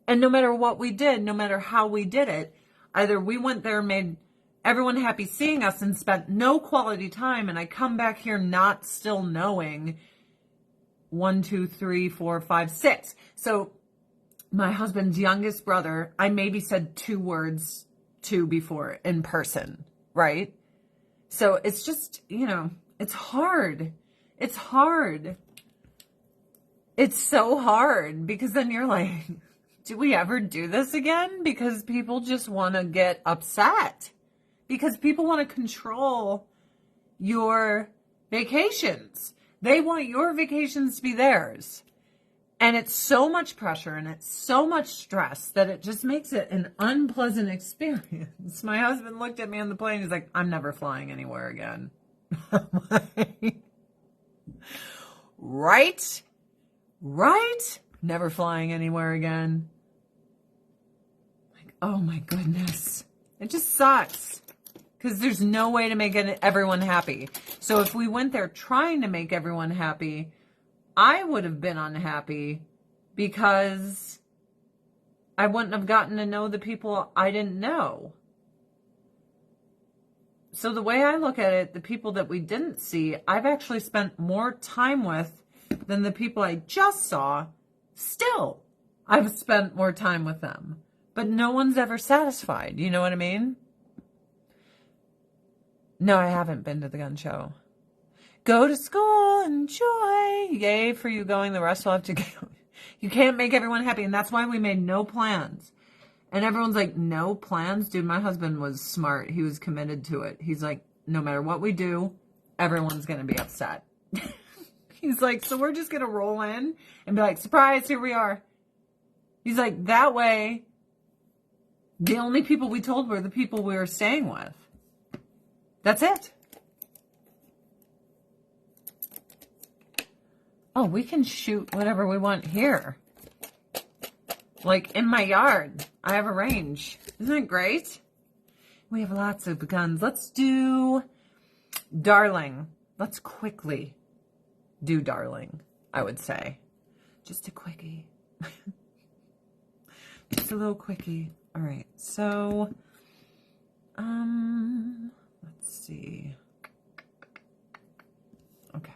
And no matter what we did, no matter how we did it, either we went there and made everyone happy seeing us and spent no quality time, and I come back here not still knowing 1, 2, 3, 4, 5, 6. So my husband's youngest brother, I maybe said 2 words to before in person, right? So it's just, you know, it's hard. It's hard. It's so hard because then you're like, do we ever do this again? Because people just want to get upset. Because people want to control your vacations. They want your vacations to be theirs. And it's so much pressure and it's so much stress that it just makes it an unpleasant experience. My husband looked at me on the plane. He's like, I'm never flying anywhere again. Right? Right? Never flying anywhere again. Like, oh my goodness. It just sucks. Because there's no way to make everyone happy. So if we went there trying to make everyone happy, I would have been unhappy because I wouldn't have gotten to know the people I didn't know. So the way I look at it, the people that we didn't see, I've actually spent more time with than the people I just saw. Still, I've spent more time with them. But no one's ever satisfied. You know what I mean? No, I haven't been to the gun show. Go to school, enjoy. Yay for you going. The rest will have to go. You can't make everyone happy. And that's why we made no plans. And everyone's like, no plans? Dude, my husband was smart. He was committed to it. He's like, no matter what we do, everyone's going to be upset. He's like, so we're just going to roll in and be like, surprise, here we are. He's like, that way, the only people we told were the people we were staying with. That's it. Oh, we can shoot whatever we want here. Like in my yard, I have a range. Isn't it great? We have lots of guns. Let's do Darling. Let's quickly do Darling, I would say. Just a quickie. Just a little quickie. All right, so, let's see. Okay.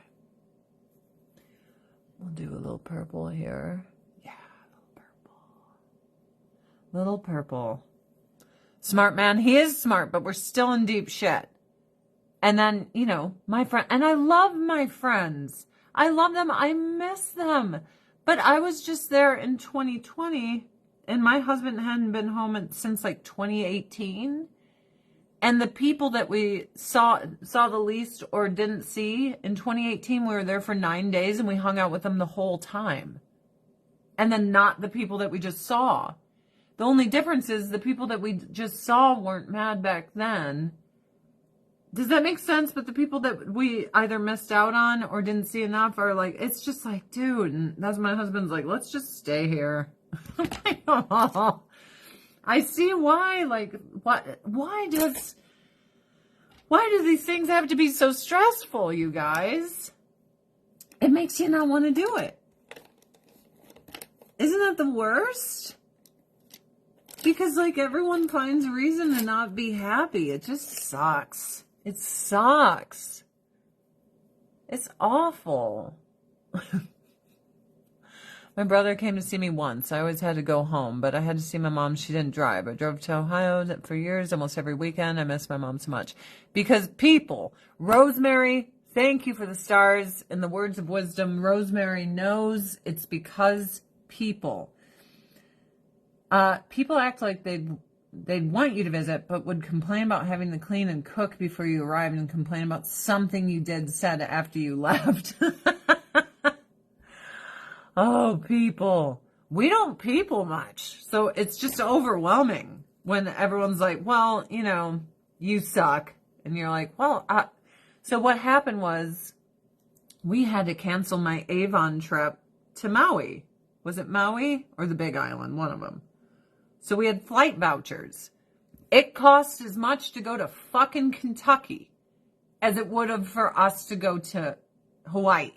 We'll do a little purple here. Yeah, a little purple. Little purple. Smart man. He is smart, but we're still in deep shit. And then, you know, my friend, and I love my friends. I love them. I miss them. But I was just there in 2020, and my husband hadn't been home since like 2018. And the people that we saw the least or didn't see in 2018, we were there for 9 days and we hung out with them the whole time. And then not the people that we just saw. The only difference is the people that we just saw weren't mad back then. Does that make sense? But the people that we either missed out on or didn't see enough are like, it's just like, dude, and that's my husband's like, let's just stay here. I see why, like, why do these things have to be so stressful, you guys? It makes you not want to do it. Isn't that the worst? Because, like, everyone finds a reason to not be happy. It just sucks. It sucks. It's awful. My brother came to see me once. I always had to go home, but I had to see my mom. She didn't drive. I drove to Ohio for years, almost every weekend. I miss my mom so much. Because people, Rosemary, thank you for the stars. In the words of wisdom, Rosemary knows it's because people act like they'd want you to visit, but would complain about having to clean and cook before you arrived and complain about something you said after you left. Oh, people. We don't people much. So it's just overwhelming when everyone's like, well, you know, you suck. And you're like, well, so what happened was we had to cancel my Avon trip to Maui. Was it Maui or the Big Island? One of them. So we had flight vouchers. It cost as much to go to fucking Kentucky as it would have for us to go to Hawaii.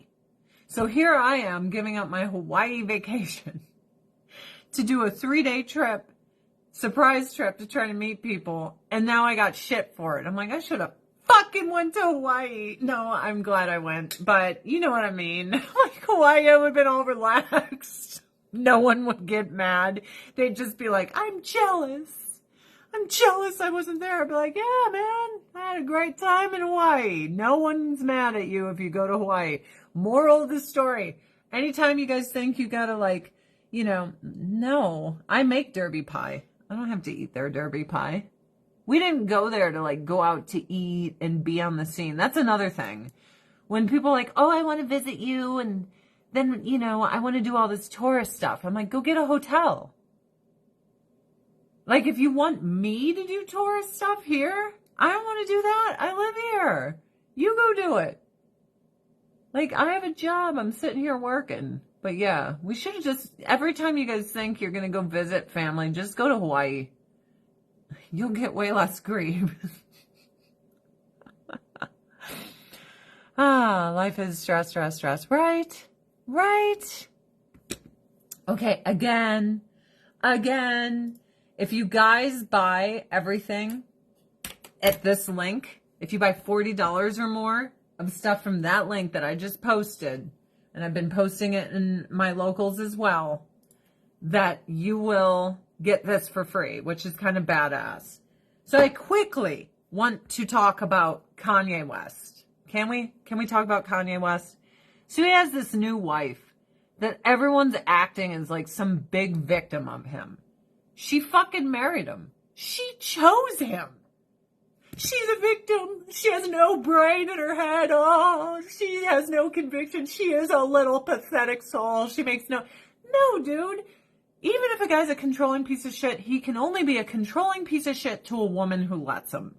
So here I am giving up my Hawaii vacation to do a 3-day trip, surprise trip to try to meet people. And now I got shit for it. I'm like, I should have fucking went to Hawaii. No, I'm glad I went. But you know what I mean? Like Hawaii, I would have been all relaxed. No one would get mad. They'd just be like, I'm jealous. I'm jealous I wasn't there. I'd be like, yeah, man, I had a great time in Hawaii. No one's mad at you if you go to Hawaii. Moral of the story. Anytime you guys think you gotta like, you know, no, I make derby pie. I don't have to eat their derby pie. We didn't go there to like go out to eat and be on the scene. That's another thing. When people are like, oh, I want to visit you and then, you know, I want to do all this tourist stuff. I'm like, go get a hotel. Like, if you want me to do tourist stuff here, I don't want to do that. I live here. You go do it. Like, I have a job. I'm sitting here working. But yeah, we should have just, every time you guys think you're going to go visit family, just go to Hawaii. You'll get way less grief. Life is stress, stress, stress. Right? Right? Okay, again. If you guys buy everything at this link, if you buy $40 or more of stuff from that link that I just posted, and I've been posting it in my locals as well, that you will get this for free, which is kind of badass. So I quickly want to talk about Kanye West. Can we? Can we talk about Kanye West? So he has this new wife that everyone's acting as like some big victim of him. She fucking married him. She chose him. She's a victim. She has no brain in her head. Oh, she has no conviction. She is a little pathetic soul. She makes no, dude. Even if a guy's a controlling piece of shit, he can only be a controlling piece of shit to a woman who lets him.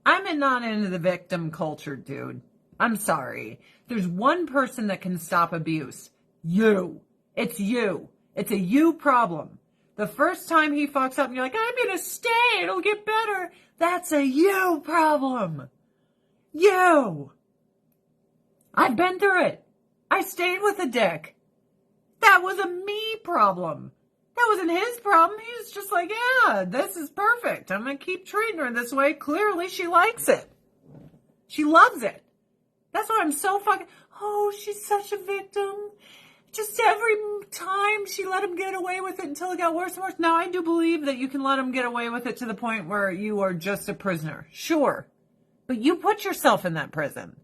I'm not into the victim culture, dude. I'm sorry. There's one person that can stop abuse. You. It's you. It's a you problem. The first time he fucks up and you're like, I'm going to stay. It'll get better. That's a you problem. You. I've been through it. I stayed with a dick. That was a me problem. That wasn't his problem. He was just like, yeah, this is perfect. I'm going to keep treating her this way. Clearly, she likes it. She loves it. That's why I'm so fucking, oh, she's such a victim. Just every time she let him get away with it until it got worse and worse. Now, I do believe that you can let him get away with it to the point where you are just a prisoner. Sure. But you put yourself in that prison.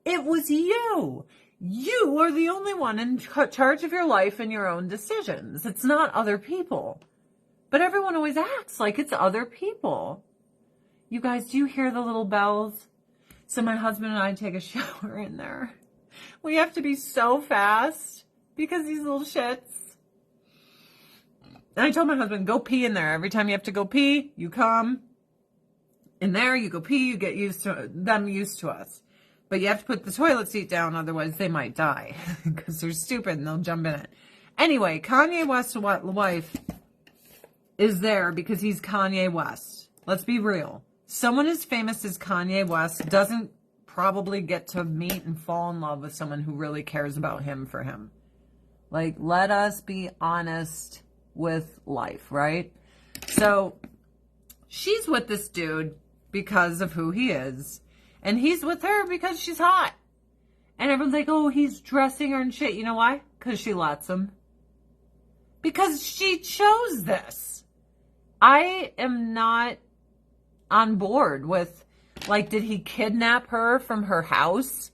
It was you. You are the only one in charge of your life and your own decisions. It's not other people. But everyone always acts like it's other people. You guys, do you hear the little bells? So my husband and I take a shower in there. We have to be so fast because these little shits. And I told my husband, go pee in there. Every time you have to go pee, you come in there, you go pee, you get used to us. But you have to put the toilet seat down, otherwise they might die because they're stupid and they'll jump in it. Anyway, Kanye West's wife is there because he's Kanye West. Let's be real. Someone as famous as Kanye West doesn't probably get to meet and fall in love with someone who really cares about him for him. Like, let us be honest with life, right? So she's with this dude because of who he is. And he's with her because she's hot. And everyone's like, oh, he's dressing her and shit. You know why? Because she lets him. Because she chose this. I am not on board with, like, did he kidnap her from her house?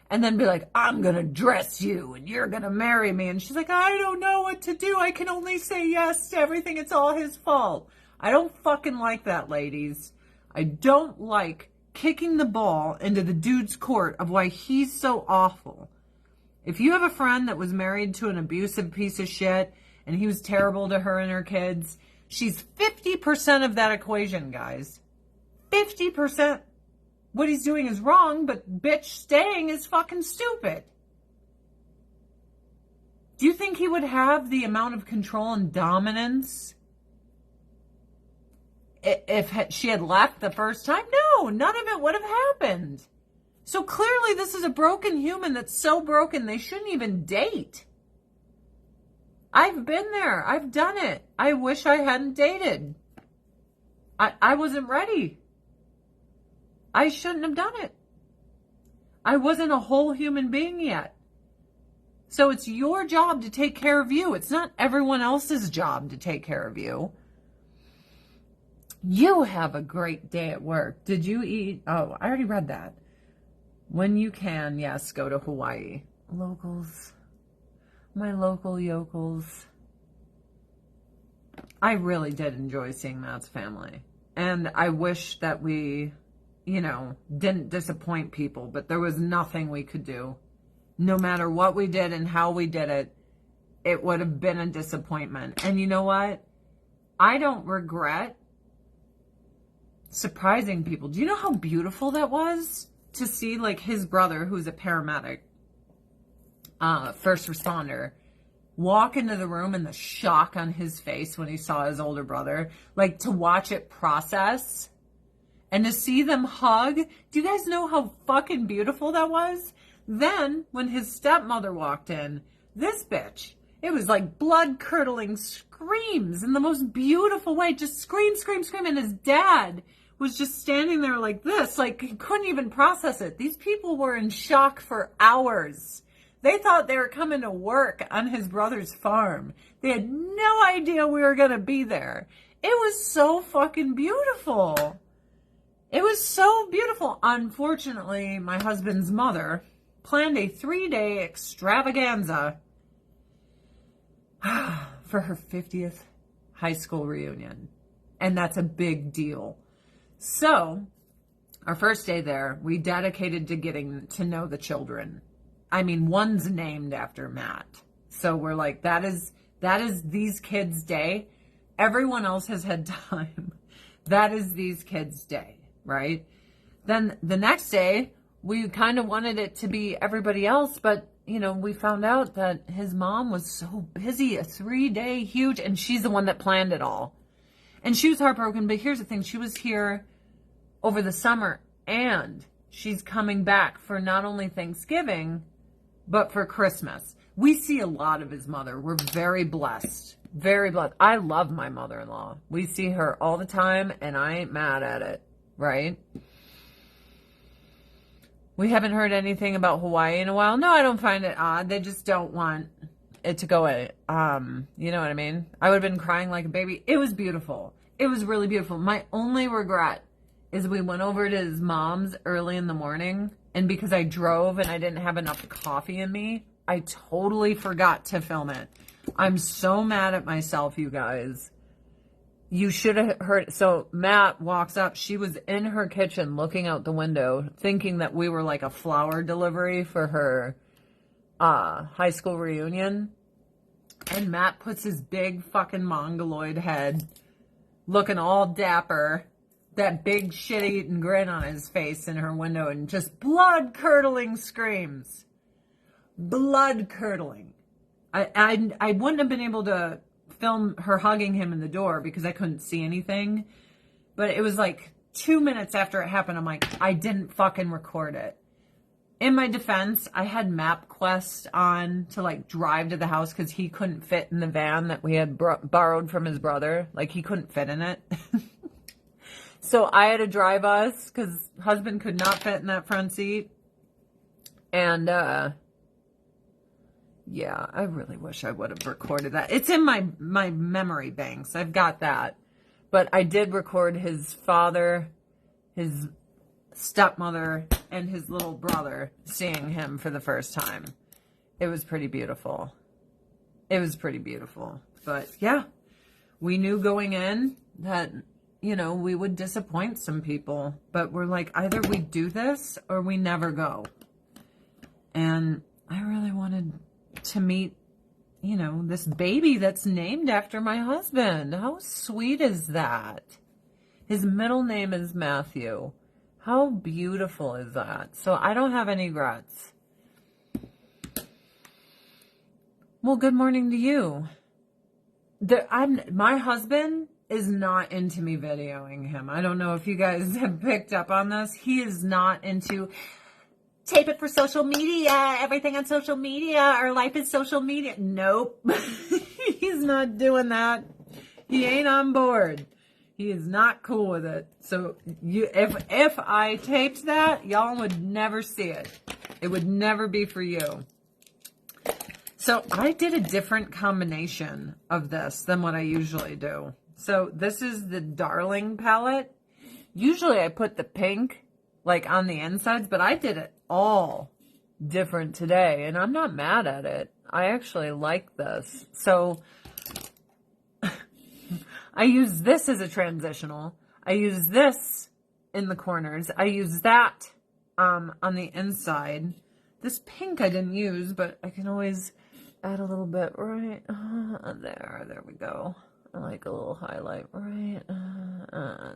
And then be like, I'm going to dress you and you're going to marry me. And she's like, I don't know what to do. I can only say yes to everything. It's all his fault. I don't fucking like that, ladies. I don't like kicking the ball into the dude's court of why he's so awful. If you have a friend that was married to an abusive piece of shit and he was terrible to her and her kids, she's 50% of that equation, guys. 50%. What he's doing is wrong, but bitch, staying is fucking stupid. Do you think he would have the amount of control and dominance if she had left the first time? No, none of it would have happened. So clearly this is a broken human that's so broken they shouldn't even date. I've been there. I've done it. I wish I hadn't dated. I wasn't ready. I shouldn't have done it. I wasn't a whole human being yet. So it's your job to take care of you. It's not everyone else's job to take care of you. You have a great day at work. Did you eat? Oh, I already read that. When you can, yes, go to Hawaii. Locals. My local yokels. I really did enjoy seeing Matt's family. And I wish that we, didn't disappoint people, but there was nothing we could do. No matter what we did and how we did it, it would have been a disappointment. And you know what? I don't regret surprising people. Do you know how beautiful that was to see, like, his brother, who's a paramedic, first responder, walk into the room and the shock on his face when he saw his older brother, like, to watch it process and to see them hug. Do you guys know how fucking beautiful that was? Then when his stepmother walked in, this bitch, it was like blood curdling screams in the most beautiful way, just scream, scream, scream. And his dad was just standing there like this, like he couldn't even process it. These people were in shock for hours. They thought they were coming to work on his brother's farm. They had no idea we were going to be there. It was so fucking beautiful. It was so beautiful. Unfortunately, my husband's mother planned a 3-day extravaganza for her 50th high school reunion. And that's a big deal. So, our first day there, we dedicated to getting to know the children. I mean, one's named after Matt. So we're like, that is these kids' day. Everyone else has had time. That is these kids' day, right? Then the next day, we kind of wanted it to be everybody else, but, we found out that his mom was so busy, a 3-day huge, and she's the one that planned it all. And she was heartbroken, but here's the thing. She was here over the summer, and she's coming back for not only Thanksgiving, but for Christmas. We see a lot of his mother. We're very blessed. Very blessed. I love my mother-in-law. We see her all the time, and I ain't mad at it, right? We haven't heard anything about Hawaii in a while. No, I don't find it odd. They just don't want it to go away. You know what I mean? I would have been crying like a baby. It was beautiful. It was really beautiful. My only regret is we went over to his mom's early in the morning, and because I drove and I didn't have enough coffee in me, I totally forgot to film it. I'm so mad at myself, you guys. You should have heard. So Matt walks up. She was in her kitchen looking out the window, thinking that we were like a flower delivery for her high school reunion. And Matt puts his big fucking mongoloid head, looking all dapper, that big shit-eating grin on his face in her window, and just blood-curdling screams. Blood-curdling. I wouldn't have been able to film her hugging him in the door because I couldn't see anything. But it was like 2 minutes after it happened, I'm like, I didn't fucking record it. In my defense, I had MapQuest on to like drive to the house because he couldn't fit in the van that we had borrowed from his brother. Like he couldn't fit in it. So I had to drive us because husband could not fit in that front seat. And yeah, I really wish I would have recorded that. It's in my memory banks. I've got that. But I did record his father, his stepmother, and his little brother seeing him for the first time. It was pretty beautiful. It was pretty beautiful. But yeah, we knew going in that, we would disappoint some people. But we're like, either we do this or we never go. And I really wanted to meet, this baby that's named after my husband. How sweet is that? His middle name is Matthew. How beautiful is that? So I don't have any regrets. Well, good morning to you. My husband is not into me videoing him. I don't know if you guys have picked up on this. He is not into tape it for social media, everything on social media, our life is social media. Nope. He's not doing that. He ain't on board. He is not cool with it. So if I taped that, y'all would never see it. It would never be for you. So I did a different combination of this than what I usually do. So this is the Darling palette. Usually I put the pink like on the insides, but I did it all different today, and I'm not mad at it. I actually like this. So I use this as a transitional. I use this in the corners. I use that on the inside. This pink I didn't use, but I can always add a little bit right there. There we go. I like a little highlight right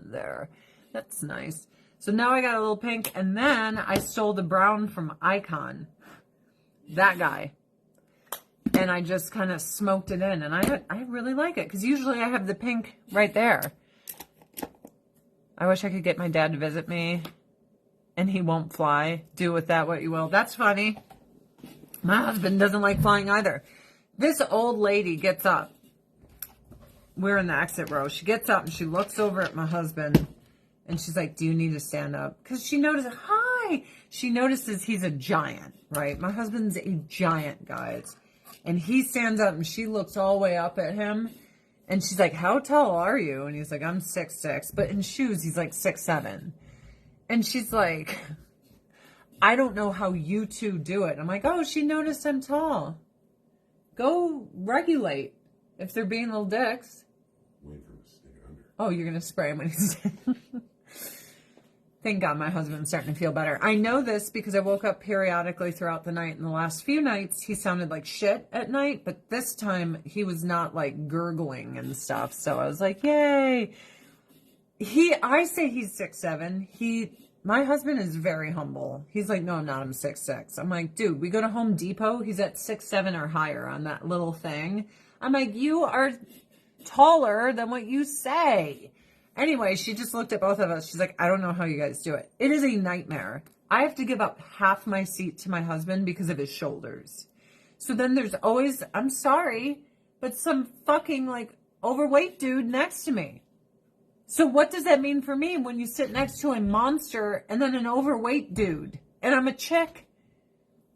there. That's nice. So now I got a little pink, and then I stole the brown from Icon, that guy, and I just kind of smoked it in, and I really like it, because usually I have the pink right there. I wish I could get my dad to visit me, and he won't fly. Do with that what you will. That's funny. My husband doesn't like flying either. This old lady gets up. We're in the exit row. She gets up, and she looks over at my husband, and she's like, do you need to stand up? Because she notices, hi! She notices he's a giant, right? My husband's a giant, guys. And he stands up, and she looks all the way up at him. And she's like, how tall are you? And he's like, I'm 6'6". But in shoes, he's like 6'7". And she's like, I don't know how you two do it. I'm like, oh, she noticed I'm tall. Go regulate if they're being little dicks. Wait for him to stick it under. Oh, you're going to spray him when he's... Thank God my husband's starting to feel better. I know this because I woke up periodically throughout the night. In the last few nights, he sounded like shit at night. But this time, he was not like gurgling and stuff. So I was like, yay. I say he's 6'7". my husband is very humble. He's like, no, I'm not. I'm 6'6". I'm like, dude, we go to Home Depot. He's at 6'7" or higher on that little thing. I'm like, you are taller than what you say. Anyway, she just looked at both of us. She's like, I don't know how you guys do it. It is a nightmare. I have to give up half my seat to my husband because of his shoulders. So then there's always, I'm sorry, but some fucking like overweight dude next to me. So what does that mean for me when you sit next to a monster and then an overweight dude? And I'm a chick.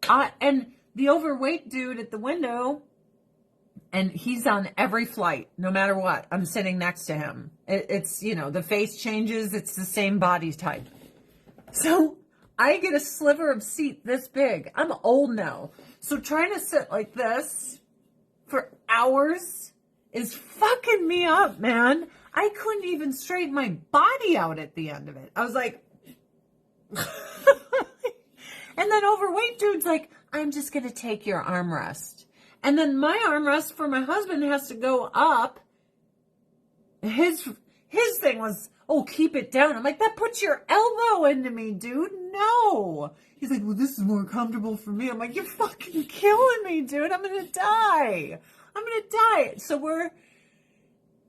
And the overweight dude at the window, and he's on every flight, no matter what. I'm sitting next to him. It's, you know, the face changes. It's the same body type. So I get a sliver of seat this big. I'm old now. So trying to sit like this for hours is fucking me up, man. I couldn't even straighten my body out at the end of it. I was like, and then overweight dude's like, I'm just going to take your armrest. And then my armrest for my husband has to go up. His thing was, oh, keep it down. I'm like, that puts your elbow into me, dude. No. He's like, well, this is more comfortable for me. I'm like, you're fucking killing me, dude. I'm going to die. So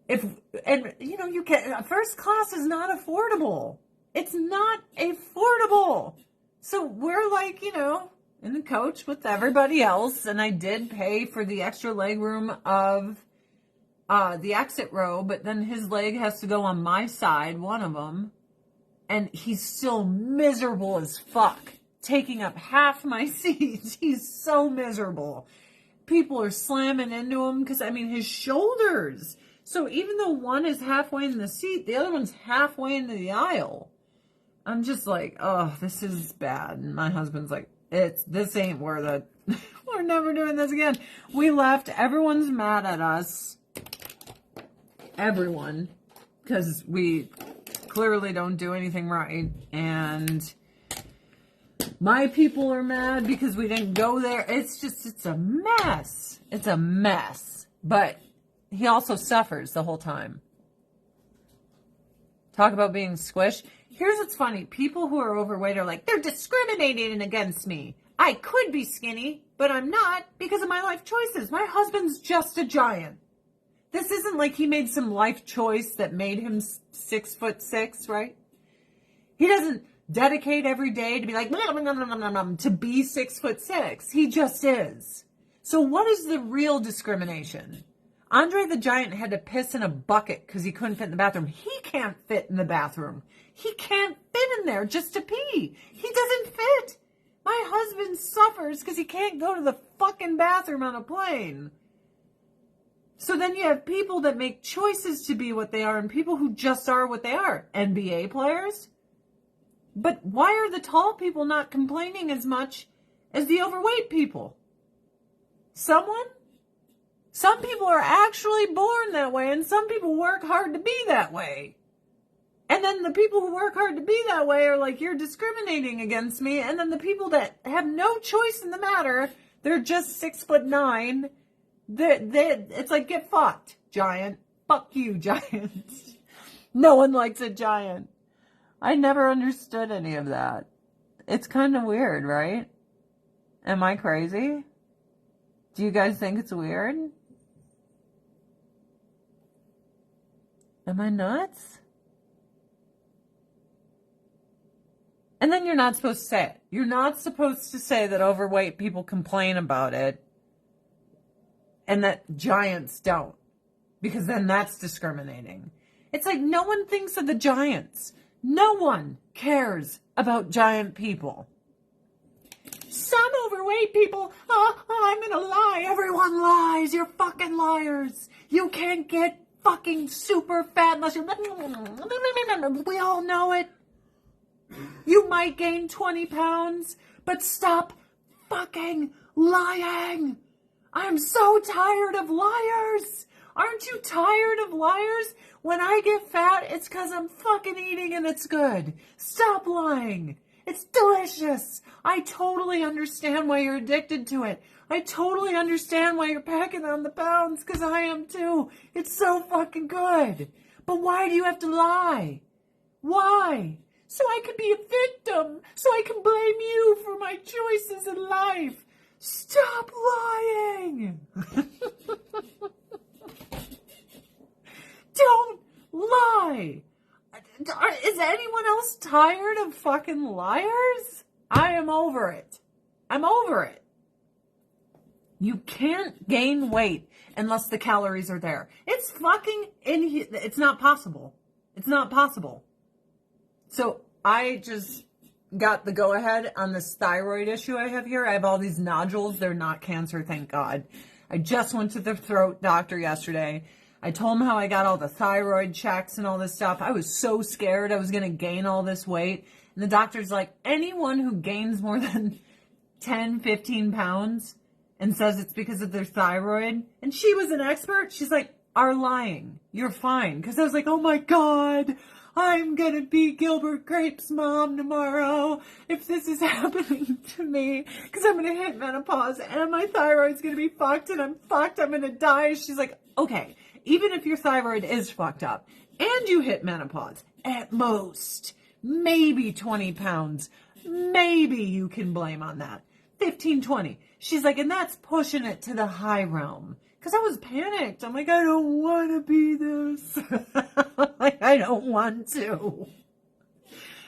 you can, first class is not affordable. It's not affordable. So we're like, you know, in the coach with everybody else. And I did pay for the extra leg room of the exit row, but then his leg has to go on my side, one of them. And he's still miserable as fuck, taking up half my seat. He's so miserable. People are slamming into him because, I mean, his shoulders. So even though one is halfway in the seat, the other one's halfway into the aisle. I'm just like, oh, this is bad. And my husband's like, this ain't worth it. We're never doing this again. We left. Everyone's mad at us. Everyone. Because we clearly don't do anything right. And my people are mad because we didn't go there. It's a mess. It's a mess. But he also suffers the whole time. Talk about being squished. Here's what's funny. People who are overweight are like, they're discriminating against me. I could be skinny, but I'm not because of my life choices. My husband's just a giant. This isn't like he made some life choice that made him 6'6", right? He doesn't dedicate every day to be like, to be 6'6". He just is. So what is the real discrimination? Andre the Giant had to piss in a bucket because he couldn't fit in the bathroom. He can't fit in the bathroom. He can't fit in there just to pee. He doesn't fit. My husband suffers because he can't go to the fucking bathroom on a plane. So then you have people that make choices to be what they are and people who just are what they are. NBA players. But why are the tall people not complaining as much as the overweight people? Some people are actually born that way, and some people work hard to be that way. And then the people who work hard to be that way are like, you're discriminating against me. And then the people that have no choice in the matter, they're just 6'9". It's like, get fucked, giant. Fuck you, giant. No one likes a giant. I never understood any of that. It's kind of weird, right? Am I crazy? Do you guys think it's weird? Am I nuts? And then you're not supposed to say it. You're not supposed to say that overweight people complain about it and that giants don't, because then that's discriminating. It's like no one thinks of the giants. No one cares about giant people. Some overweight people, I'm gonna lie. Everyone lies. You're fucking liars. You can't get fucking super fat unless you're... We all know it. You might gain 20 pounds, but stop fucking lying. I'm so tired of liars. Aren't you tired of liars? When I get fat, it's because I'm fucking eating and it's good. Stop lying. It's delicious. I totally understand why you're addicted to it. I totally understand why you're packing on the pounds, because I am too. It's so fucking good. But why do you have to lie? Why? so I can be a victim, so I can blame you for my choices in life. Stop lying. Don't lie. Is anyone else tired of fucking liars? I am over it. I'm over it. You can't gain weight unless the calories are there. It's fucking it's not possible. It's not possible. So I just got the go ahead on this thyroid issue I have here. I have all these nodules. They're not cancer, thank God. I just went to the throat doctor yesterday. I told him how I got all the thyroid checks and all this stuff. I was so scared I was going to gain all this weight. And the doctor's like, anyone who gains more than 10, 15 pounds and says it's because of their thyroid, and she was an expert, she's like, are lying. You're fine. Because I was like, oh my God, I'm going to be Gilbert Grape's mom tomorrow if this is happening to me. Because I'm going to hit menopause and my thyroid's going to be fucked and I'm fucked. I'm going to die. She's like, okay, even if your thyroid is fucked up and you hit menopause, at most, maybe 20 pounds, maybe you can blame on that. 15, 20. She's like, and that's pushing it to the high realm. Because I was panicked. I'm like, I don't want to be this. Like, I don't want to.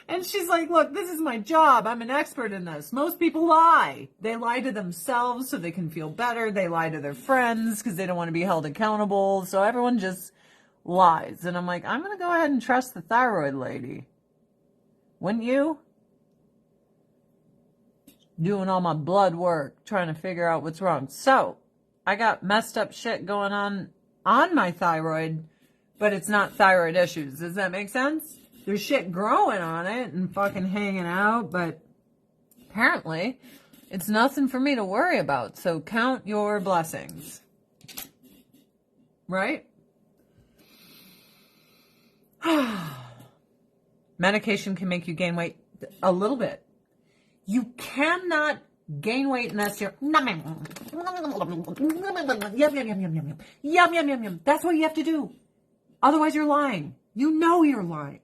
And she's like, look, this is my job. I'm an expert in this. Most people lie. They lie to themselves so they can feel better. They lie to their friends because they don't want to be held accountable. So everyone just lies. And I'm like, I'm going to go ahead and trust the thyroid lady. Wouldn't you? Doing all my blood work, trying to figure out what's wrong. So I got messed up shit going on my thyroid, but it's not thyroid issues. Does that make sense? There's shit growing on it and fucking hanging out, but apparently it's nothing for me to worry about. So count your blessings. Right? Medication can make you gain weight a little bit. You cannot gain weight unless you're yum, yum, yum, yum. That's what you have to do. Otherwise you're lying. You know you're lying.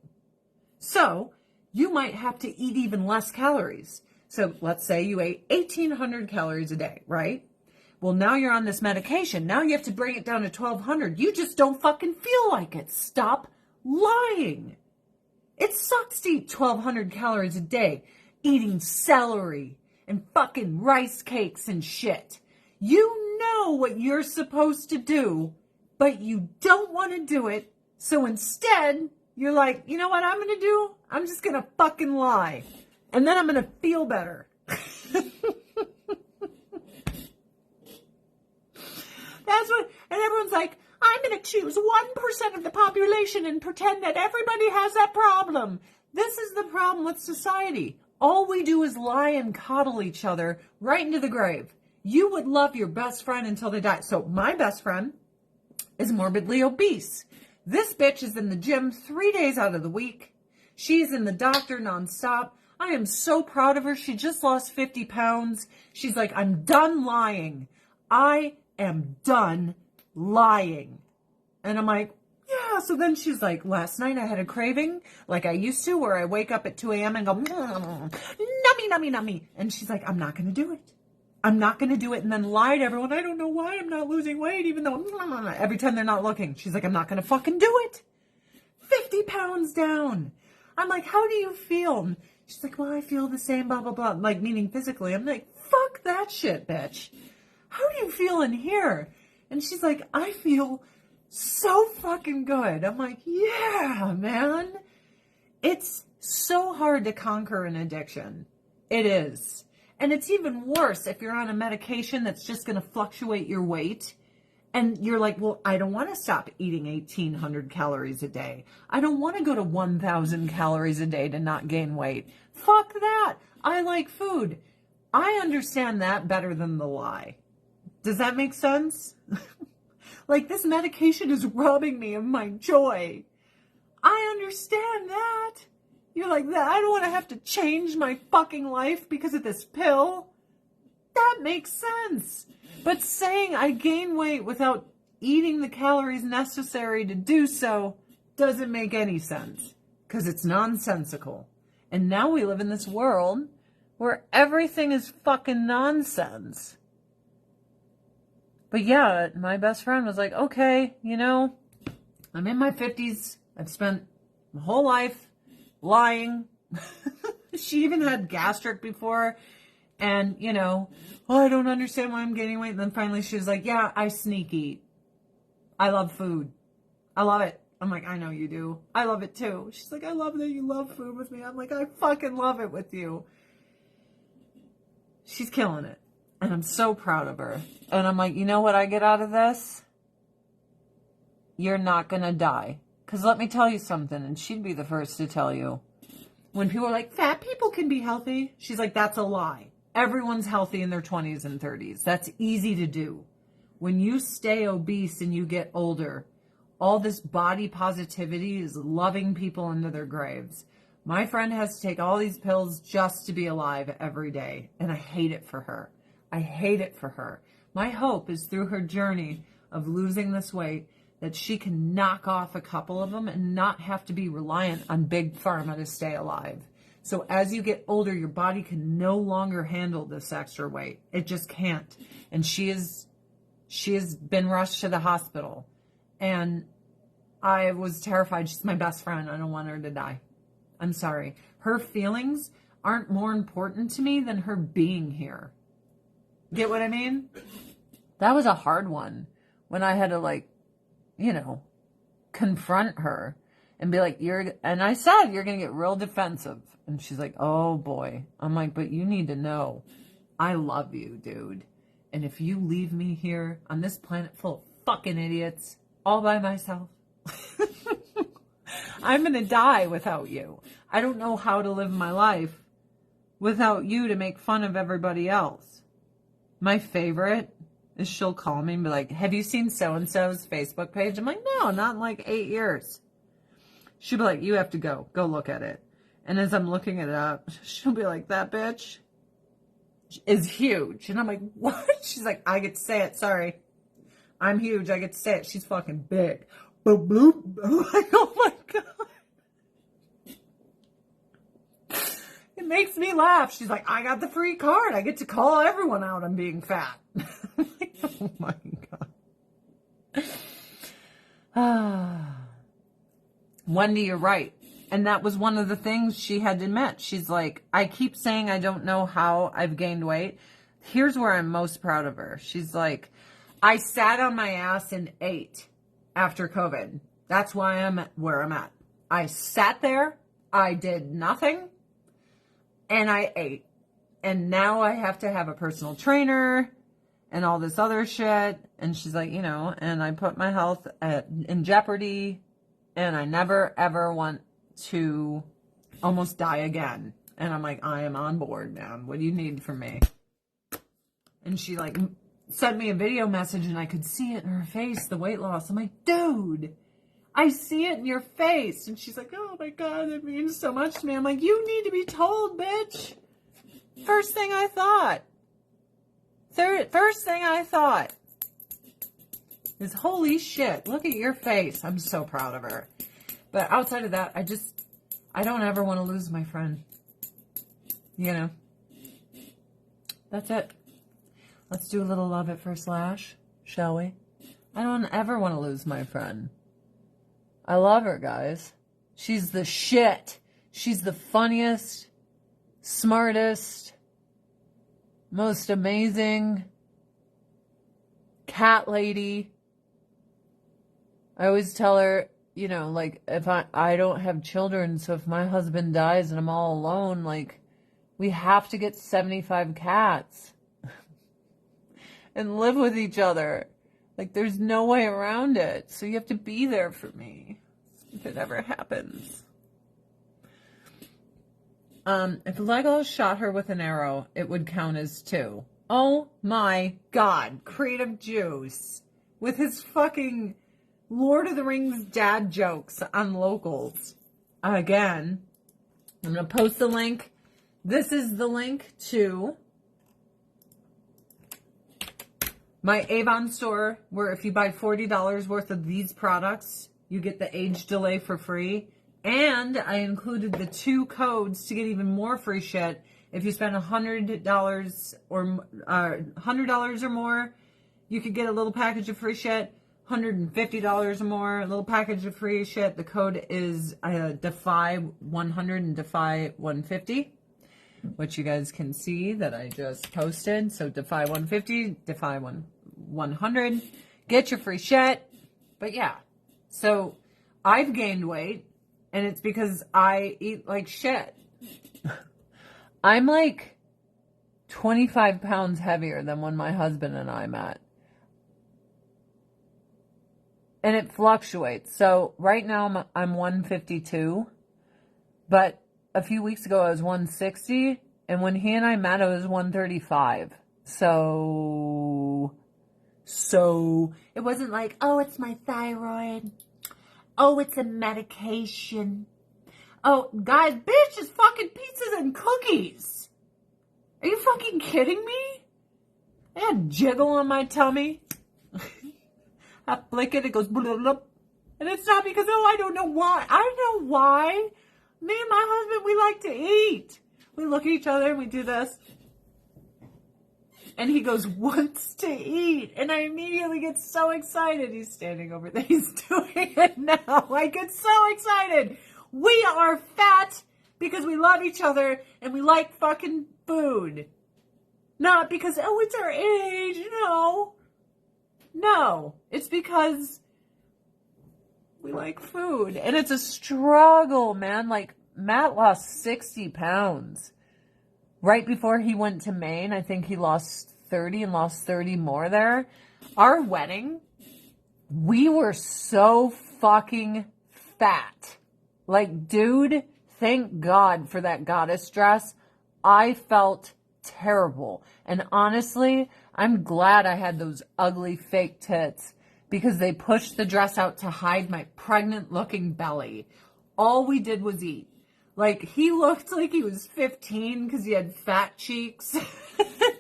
So you might have to eat even less calories. So let's say you ate 1,800 calories a day, right? Well, now you're on this medication. Now you have to bring it down to 1,200. You just don't fucking feel like it. Stop lying. It sucks to eat 1,200 calories a day. Eating celery and fucking rice cakes and shit. You know what you're supposed to do, but you don't want to do it. So instead, you're like, you know what I'm going to do? I'm just going to fucking lie. And then I'm going to feel better. That's what, and everyone's like, I'm going to choose 1% of the population and pretend that everybody has that problem. This is the problem with society. All we do is lie and coddle each other right into the grave. You would love your best friend until they die. So my best friend is morbidly obese. This bitch is in the gym 3 days out of the week. She's in the doctor nonstop. I am so proud of her. She just lost 50 pounds. She's like, I'm done lying. I am done lying. And I'm like, yeah. So then she's like, last night I had a craving like I used to where I wake up at 2 a.m. and go, nummy, nummy, nummy. And she's like, I'm not going to do it. I'm not going to do it. And then lie to everyone. I don't know why I'm not losing weight, even though every time they're not looking. She's like, I'm not going to fucking do it. 50 pounds down. I'm like, how do you feel? She's like, well, I feel the same, blah, blah, blah. Like, meaning physically. I'm like, fuck that shit, bitch. How do you feel in here? And she's like, I feel so fucking good. I'm like, yeah, man. It's so hard to conquer an addiction. It is. And it's even worse if you're on a medication that's just going to fluctuate your weight. And you're like, well, I don't want to stop eating 1,800 calories a day. I don't want to go to 1,000 calories a day to not gain weight. Fuck that. I like food. I understand that better than the lie. Does that make sense? Like, this medication is robbing me of my joy. I understand that. You're like, that. I don't want to have to change my fucking life because of this pill. That makes sense. But saying I gain weight without eating the calories necessary to do so doesn't make any sense. Because it's nonsensical. And now we live in this world where everything is fucking nonsense. But yeah, my best friend was like, okay, you know, I'm in my 50s. I've spent my whole life lying. She even had gastric before. And, you know, oh, I don't understand why I'm gaining weight. And then finally she was like, yeah, I sneak eat. I love food. I love it. I'm like, I know you do. I love it too. She's like, I love that you love food with me. I'm like, I fucking love it with you. She's killing it. And I'm so proud of her. And I'm like, you know what I get out of this? You're not going to die. Because let me tell you something. And she'd be the first to tell you. When people are like, fat people can be healthy. She's like, that's a lie. Everyone's healthy in their 20s and 30s. That's easy to do. When you stay obese and you get older, all this body positivity is loving people into their graves. My friend has to take all these pills just to be alive every day. And I hate it for her. I hate it for her. My hope is through her journey of losing this weight that she can knock off a couple of them and not have to be reliant on big pharma to stay alive. So as you get older, your body can no longer handle this extra weight. It just can't. And she has been rushed to the hospital. And I was terrified. She's my best friend. I don't want her to die. I'm sorry. Her feelings aren't more important to me than her being here. Get what I mean? That was a hard one when I had to, like, you know, confront her and be like, and I said, you're going to get real defensive. And she's like, oh boy. I'm like, but you need to know, I love you, dude. And if you leave me here on this planet full of fucking idiots all by myself, I'm going to die without you. I don't know how to live my life without you to make fun of everybody else. My favorite is she'll call me and be like, have you seen so-and-so's Facebook page? I'm like, no, not in like 8 years. She'll be like, you have to go look at it. And as I'm looking it up, she'll be like, that bitch is huge. And I'm like, what? She's like, I get to say it. Sorry. I'm huge. I get to say it. She's fucking big. Boop, boop. I'm like, oh my God. It makes me laugh. She's like, I got the free card. I get to call everyone out on being fat. I'm like, oh my God. Wendy, you're right. And that was one of the things she had to admit. She's like, I keep saying I don't know how I've gained weight. Here's where I'm most proud of her. She's like, I sat on my ass and ate after COVID. That's why I'm where I'm at. I sat there, I did nothing, and I ate. And now I have to have a personal trainer and all this other shit. And she's like, you know, and I put my health in jeopardy, and I never, ever want to almost die again. And I'm like, I am on board, man. What do you need from me? And she like sent me a video message, and I could see it in her face, the weight loss. I'm like, dude, I see it in your face. And she's like, oh my God, it means so much to me. I'm like, you need to be told, bitch. First thing I thought is, holy shit, look at your face. I'm so proud of her. But outside of that, I don't ever want to lose my friend. You know? That's it. Let's do a little love at first lash, shall we? I don't ever want to lose my friend. I love her, guys. She's the shit. She's the funniest, smartest, most amazing cat lady. I always tell her, you know, like, if I don't have children, so if my husband dies and I'm all alone, like, we have to get 75 cats and live with each other. Like, there's no way around it. So you have to be there for me if it ever happens. If Legolas shot her with an arrow, it would count as 2. Oh my God. Creative Juice with his fucking Lord of the Rings dad jokes on locals. Again, I'm going to post the link. This is the link to my Avon store, where if you buy $40 worth of these products, you get the age delay for free. And I included the 2 codes to get even more free shit. If you spend $100 or more, you could get a little package of free shit. $150 or more, a little package of free shit. The code is Defy 100 and Defy 150, which you guys can see that I just posted. So Defy 150, Defy 100, get your free shit. But yeah, so I've gained weight, and it's because I eat like shit. I'm like 25 pounds heavier than when my husband and I met. And it fluctuates. So right now I'm 152, but a few weeks ago I was 160, and when he and I met I was 135. So it wasn't like, oh, it's my thyroid. Oh, it's a medication. Oh, guys, bitch, it's fucking pizzas and cookies. Are you fucking kidding me? I had jiggle on my tummy. I flick it goes blah, blah. And it's not because, oh, I don't know why. I know why. Me and my husband, we like to eat. We look at each other and we do this. And he goes, what's to eat? And I immediately get so excited. He's standing over there. He's doing it now. I get so excited. We are fat because we love each other and we like fucking food. Not because, oh, it's our age. No, it's because we like food. And it's a struggle, man. Like, Matt lost 60 pounds. Right before he went to Maine, I think he lost 30 and lost 30 more there. Our wedding, we were so fucking fat. Like, dude, thank God for that goddess dress. I felt terrible. And honestly, I'm glad I had those ugly fake tits because they pushed the dress out to hide my pregnant looking belly. All we did was eat. Like, he looked like he was 15 because he had fat cheeks.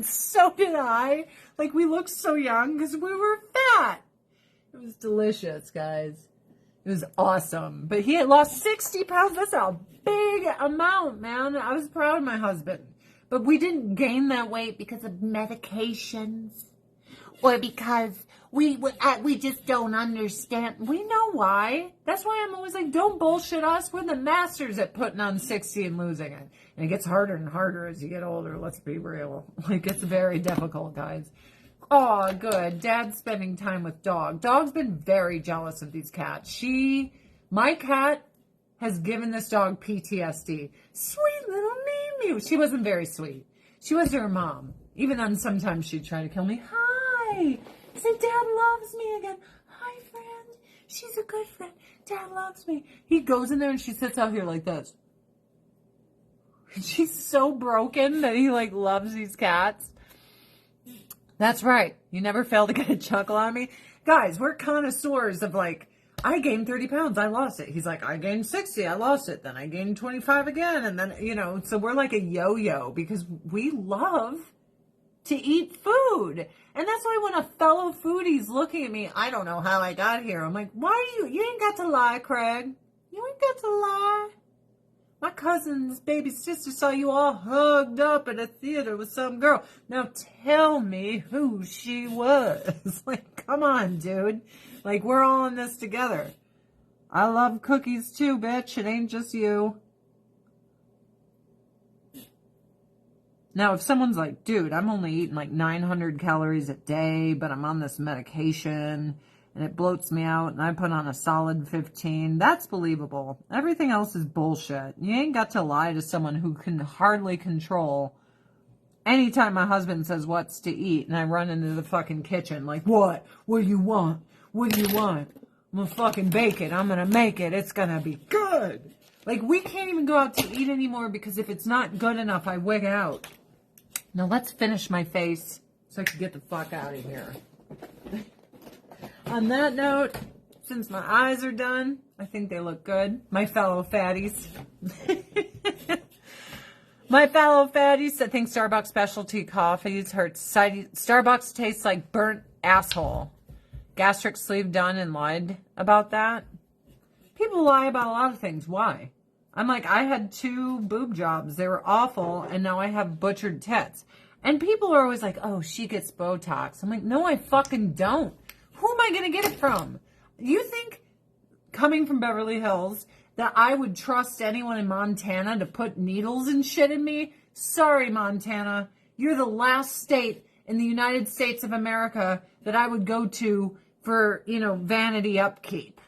So did I. Like, we looked so young because we were fat. It was delicious, guys. It was awesome. But he had lost 60 pounds. That's a big amount, man. I was proud of my husband. But we didn't gain that weight because of medications or because we just don't understand. We know why. That's why I'm always like, don't bullshit us. We're the masters at putting on 60 and losing it. And it gets harder and harder as you get older. Let's be real. Like, it's very difficult, guys. Oh, good. Dad's spending time with Dog. Dog's been very jealous of these cats. My cat has given this dog PTSD. Sweet little Mimi. She wasn't very sweet. She was her mom. Even then, sometimes she'd try to kill me. Hi. Say, Dad loves me again. Hi, friend. She's a good friend. Dad loves me. He goes in there and she sits out here like this. She's so broken that he, like, loves these cats. That's right. You never fail to get a chuckle out of me. Guys, we're connoisseurs of, like, I gained 30 pounds. I lost it. He's like, I gained 60. I lost it. Then I gained 25 again. And then, so we're like a yo-yo because we love to eat food. And that's why when a fellow foodie's looking at me, I don't know how I got here. I'm like, you ain't got to lie, Craig. You ain't got to lie. My cousin's baby sister saw you all hugged up at a theater with some girl. Now tell me who she was. Like, come on, dude. Like, we're all in this together. I love cookies too, bitch. It ain't just you. Now, if someone's like, dude, I'm only eating like 900 calories a day, but I'm on this medication and it bloats me out and I put on a solid 15, that's believable. Everything else is bullshit. You ain't got to lie to someone who can hardly control. Anytime my husband says what's to eat and I run into the fucking kitchen, like, what? What do you want? What do you want? I'm gonna fucking bake it. I'm gonna make it. It's gonna be good. Like, we can't even go out to eat anymore because if it's not good enough, I wig out. Now let's finish my face so I can get the fuck out of here. On that note, since my eyes are done, I think they look good. My fellow fatties. My fellow fatties, I think Starbucks specialty coffees hurt. Starbucks tastes like burnt asshole. Gastric sleeve done and lied about that. People lie about a lot of things. Why? I'm like, I had 2 boob jobs. They were awful, and now I have butchered tits. And people are always like, oh, she gets Botox. I'm like, no, I fucking don't. Who am I going to get it from? You think, coming from Beverly Hills, that I would trust anyone in Montana to put needles and shit in me? Sorry, Montana. You're the last state in the United States of America that I would go to for, vanity upkeep.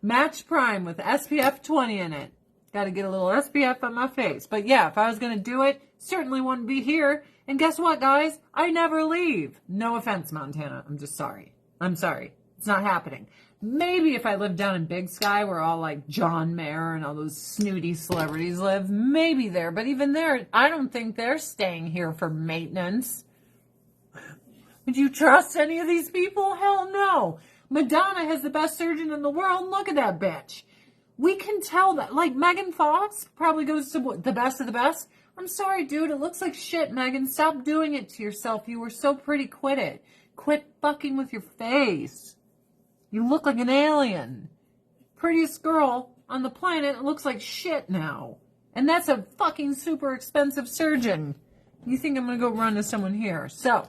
Match Prime with SPF 20 in it. Got to get a little SPF on my face. But yeah, if I was going to do it, certainly wouldn't be here. And guess what, guys? I never leave. No offense, Montana. I'm just sorry. I'm sorry. It's not happening. Maybe if I lived down in Big Sky where all like John Mayer and all those snooty celebrities live, maybe there. But even there, I don't think they're staying here for maintenance. Would you trust any of these people? Hell no. Madonna has the best surgeon in the world. Look at that bitch. We can tell that. Like, Megan Fox probably goes to the best of the best. I'm sorry, dude. It looks like shit, Megan. Stop doing it to yourself. You were so pretty. Quit it. Quit fucking with your face. You look like an alien. Prettiest girl on the planet. It looks like shit now. And that's a fucking super expensive surgeon. You think I'm going to go run to someone here. So,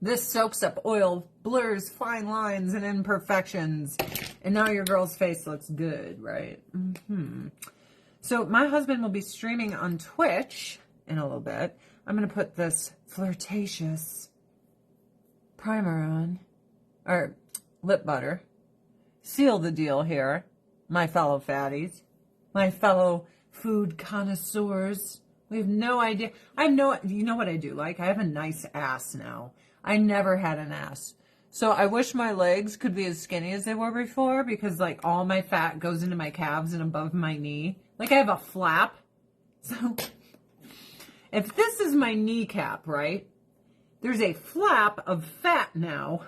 this soaks up oil, blurs fine lines and imperfections. And now your girl's face looks good, right? So my husband will be streaming on Twitch in a little bit. I'm going to put this flirtatious primer on. Or lip butter. Seal the deal here, my fellow fatties. My fellow food connoisseurs. We have no idea. You know what I do like? I have a nice ass now. I never had an ass. So I wish my legs could be as skinny as they were before because like all my fat goes into my calves and above my knee. Like I have a flap. So if this is my kneecap, right? There's a flap of fat now.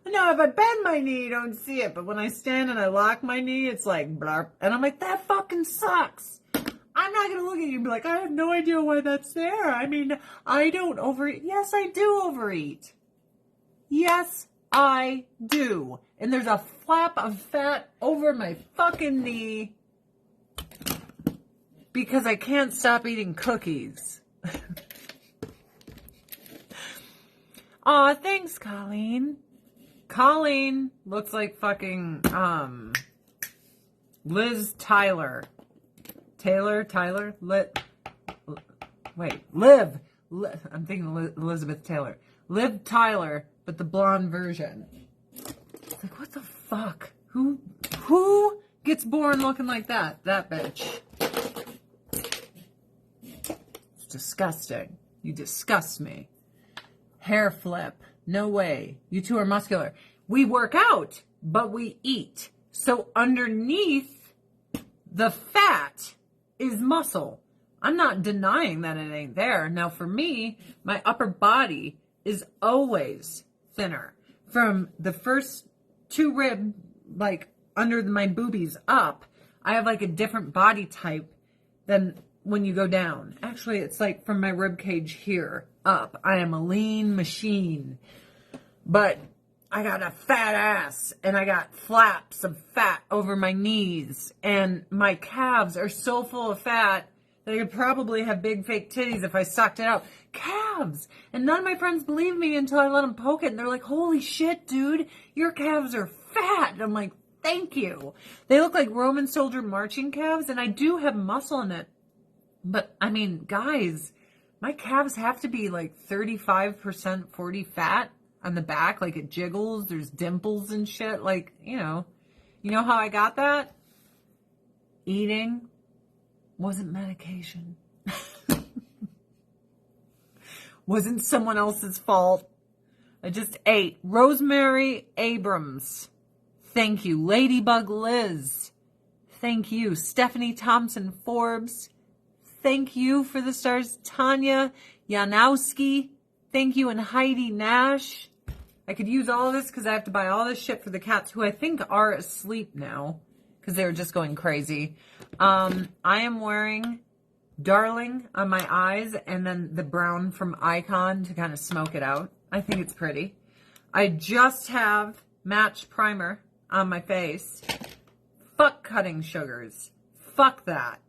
No, if I bend my knee, you don't see it. But when I stand and I lock my knee, it's like blarp. And I'm like, that fucking sucks. I'm not going to look at you and be like, I have no idea why that's there. I mean, I don't overeat. Yes, I do overeat. Yes, I do. And there's a flap of fat over my fucking knee because I can't stop eating cookies. Aw, thanks, Colleen. Colleen looks like fucking Liz Tyler. Tyler? Liv. I'm thinking Elizabeth Taylor. Liv Tyler, but the blonde version. It's like, what the fuck? Who gets born looking like that? That bitch. It's disgusting. You disgust me. Hair flip. No way. You two are muscular. We work out, but we eat. So underneath the fat is muscle. I'm not denying that it ain't there. Now for me, my upper body is always thinner. From the first 2 rib, like under my boobies up, I have like a different body type than when you go down. Actually, it's like from my rib cage here up. I am a lean machine. But I got a fat ass and I got flaps of fat over my knees and my calves are so full of fat that I could probably have big fake titties if I sucked it out. Calves! And none of my friends believe me until I let them poke it and they're like, holy shit, dude, your calves are fat. And I'm like, thank you. They look like Roman soldier marching calves and I do have muscle in it. But I mean, guys, my calves have to be like 35% 40 fat. On the back, like it jiggles, there's dimples and shit. Like, you know how I got that? Eating wasn't medication. Wasn't someone else's fault. I just ate. Rosemary Abrams. Thank you. Ladybug Liz. Thank you. Stephanie Thompson Forbes. Thank you for the stars. Tanya Janowski. Thank you. And Heidi Nash. I could use all of this because I have to buy all this shit for the cats who I think are asleep now because they were just going crazy. I am wearing Darling on my eyes and then the brown from Icon to kind of smoke it out. I think it's pretty. I just have match primer on my face. Fuck cutting sugars. Fuck that.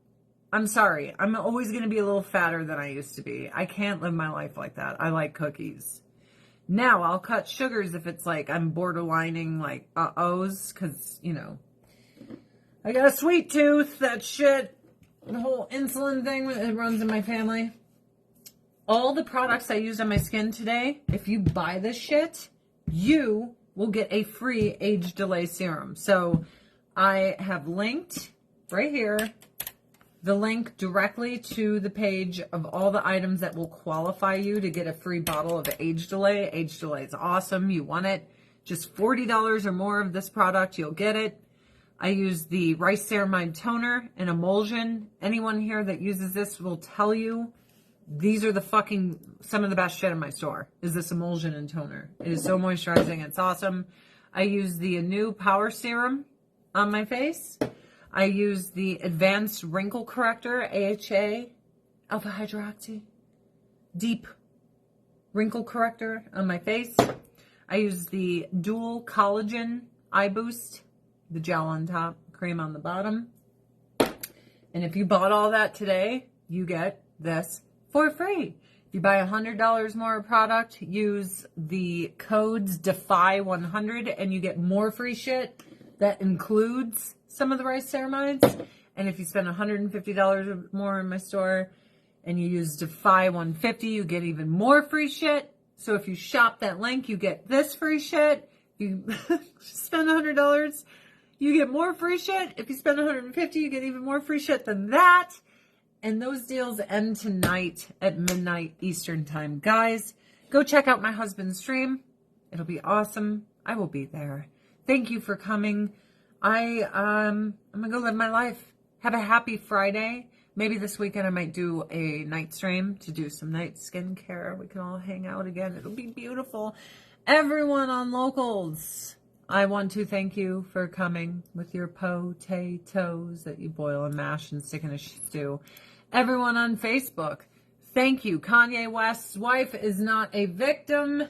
I'm sorry. I'm always going to be a little fatter than I used to be. I can't live my life like that. I like cookies. Now, I'll cut sugars if it's like I'm borderlining like uh-ohs, because, you know, I got a sweet tooth, that shit. The whole insulin thing, it runs in my family. All the products I used on my skin today, if you buy this shit, you will get a free age delay serum. So I have linked right here the link directly to the page of all the items that will qualify you to get a free bottle of age delay. Age delay is awesome. You want it. Just $40 or more of this product, you'll get it. I use the rice ceramide toner and emulsion. Anyone here that uses this will tell you these are some of the best shit in my store is this emulsion and toner. It is so moisturizing. It's awesome. I use the new Power Serum on my face. I use the Advanced Wrinkle Corrector, AHA, Alpha Hydroxy, Deep Wrinkle Corrector on my face. I use the Dual Collagen Eye Boost, the gel on top, cream on the bottom. And if you bought all that today, you get this for free. If you buy $100 more product, use the codes DEFY100 and you get more free shit that includes some of the rice ceramides. And if you spend $150 or more in my store and you use DEFY150, you get even more free shit. So if you shop that link, you get this free shit. You spend $100, you get more free shit. If you spend $150, you get even more free shit than that. And those deals end tonight at midnight Eastern time. Guys, go check out my husband's stream. It'll be awesome. I will be there. Thank you for coming. I'm going to go live my life. Have a happy Friday. Maybe this weekend I might do a night stream to do some night skincare. We can all hang out again. It'll be beautiful. Everyone on Locals, I want to thank you for coming with your potatoes that you boil and mash and stick in a stew. Everyone on Facebook, thank you. Kanye West's wife is not a victim.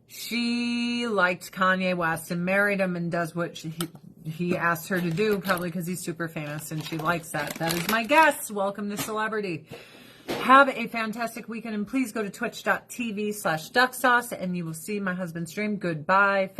She liked Kanye West and married him and does what he asked her to do, probably because he's super famous and she likes that. That is my guess. Welcome to Celebrity. Have a fantastic weekend and please go to twitch.tv/ducksauce and you will see my husband's stream. Goodbye.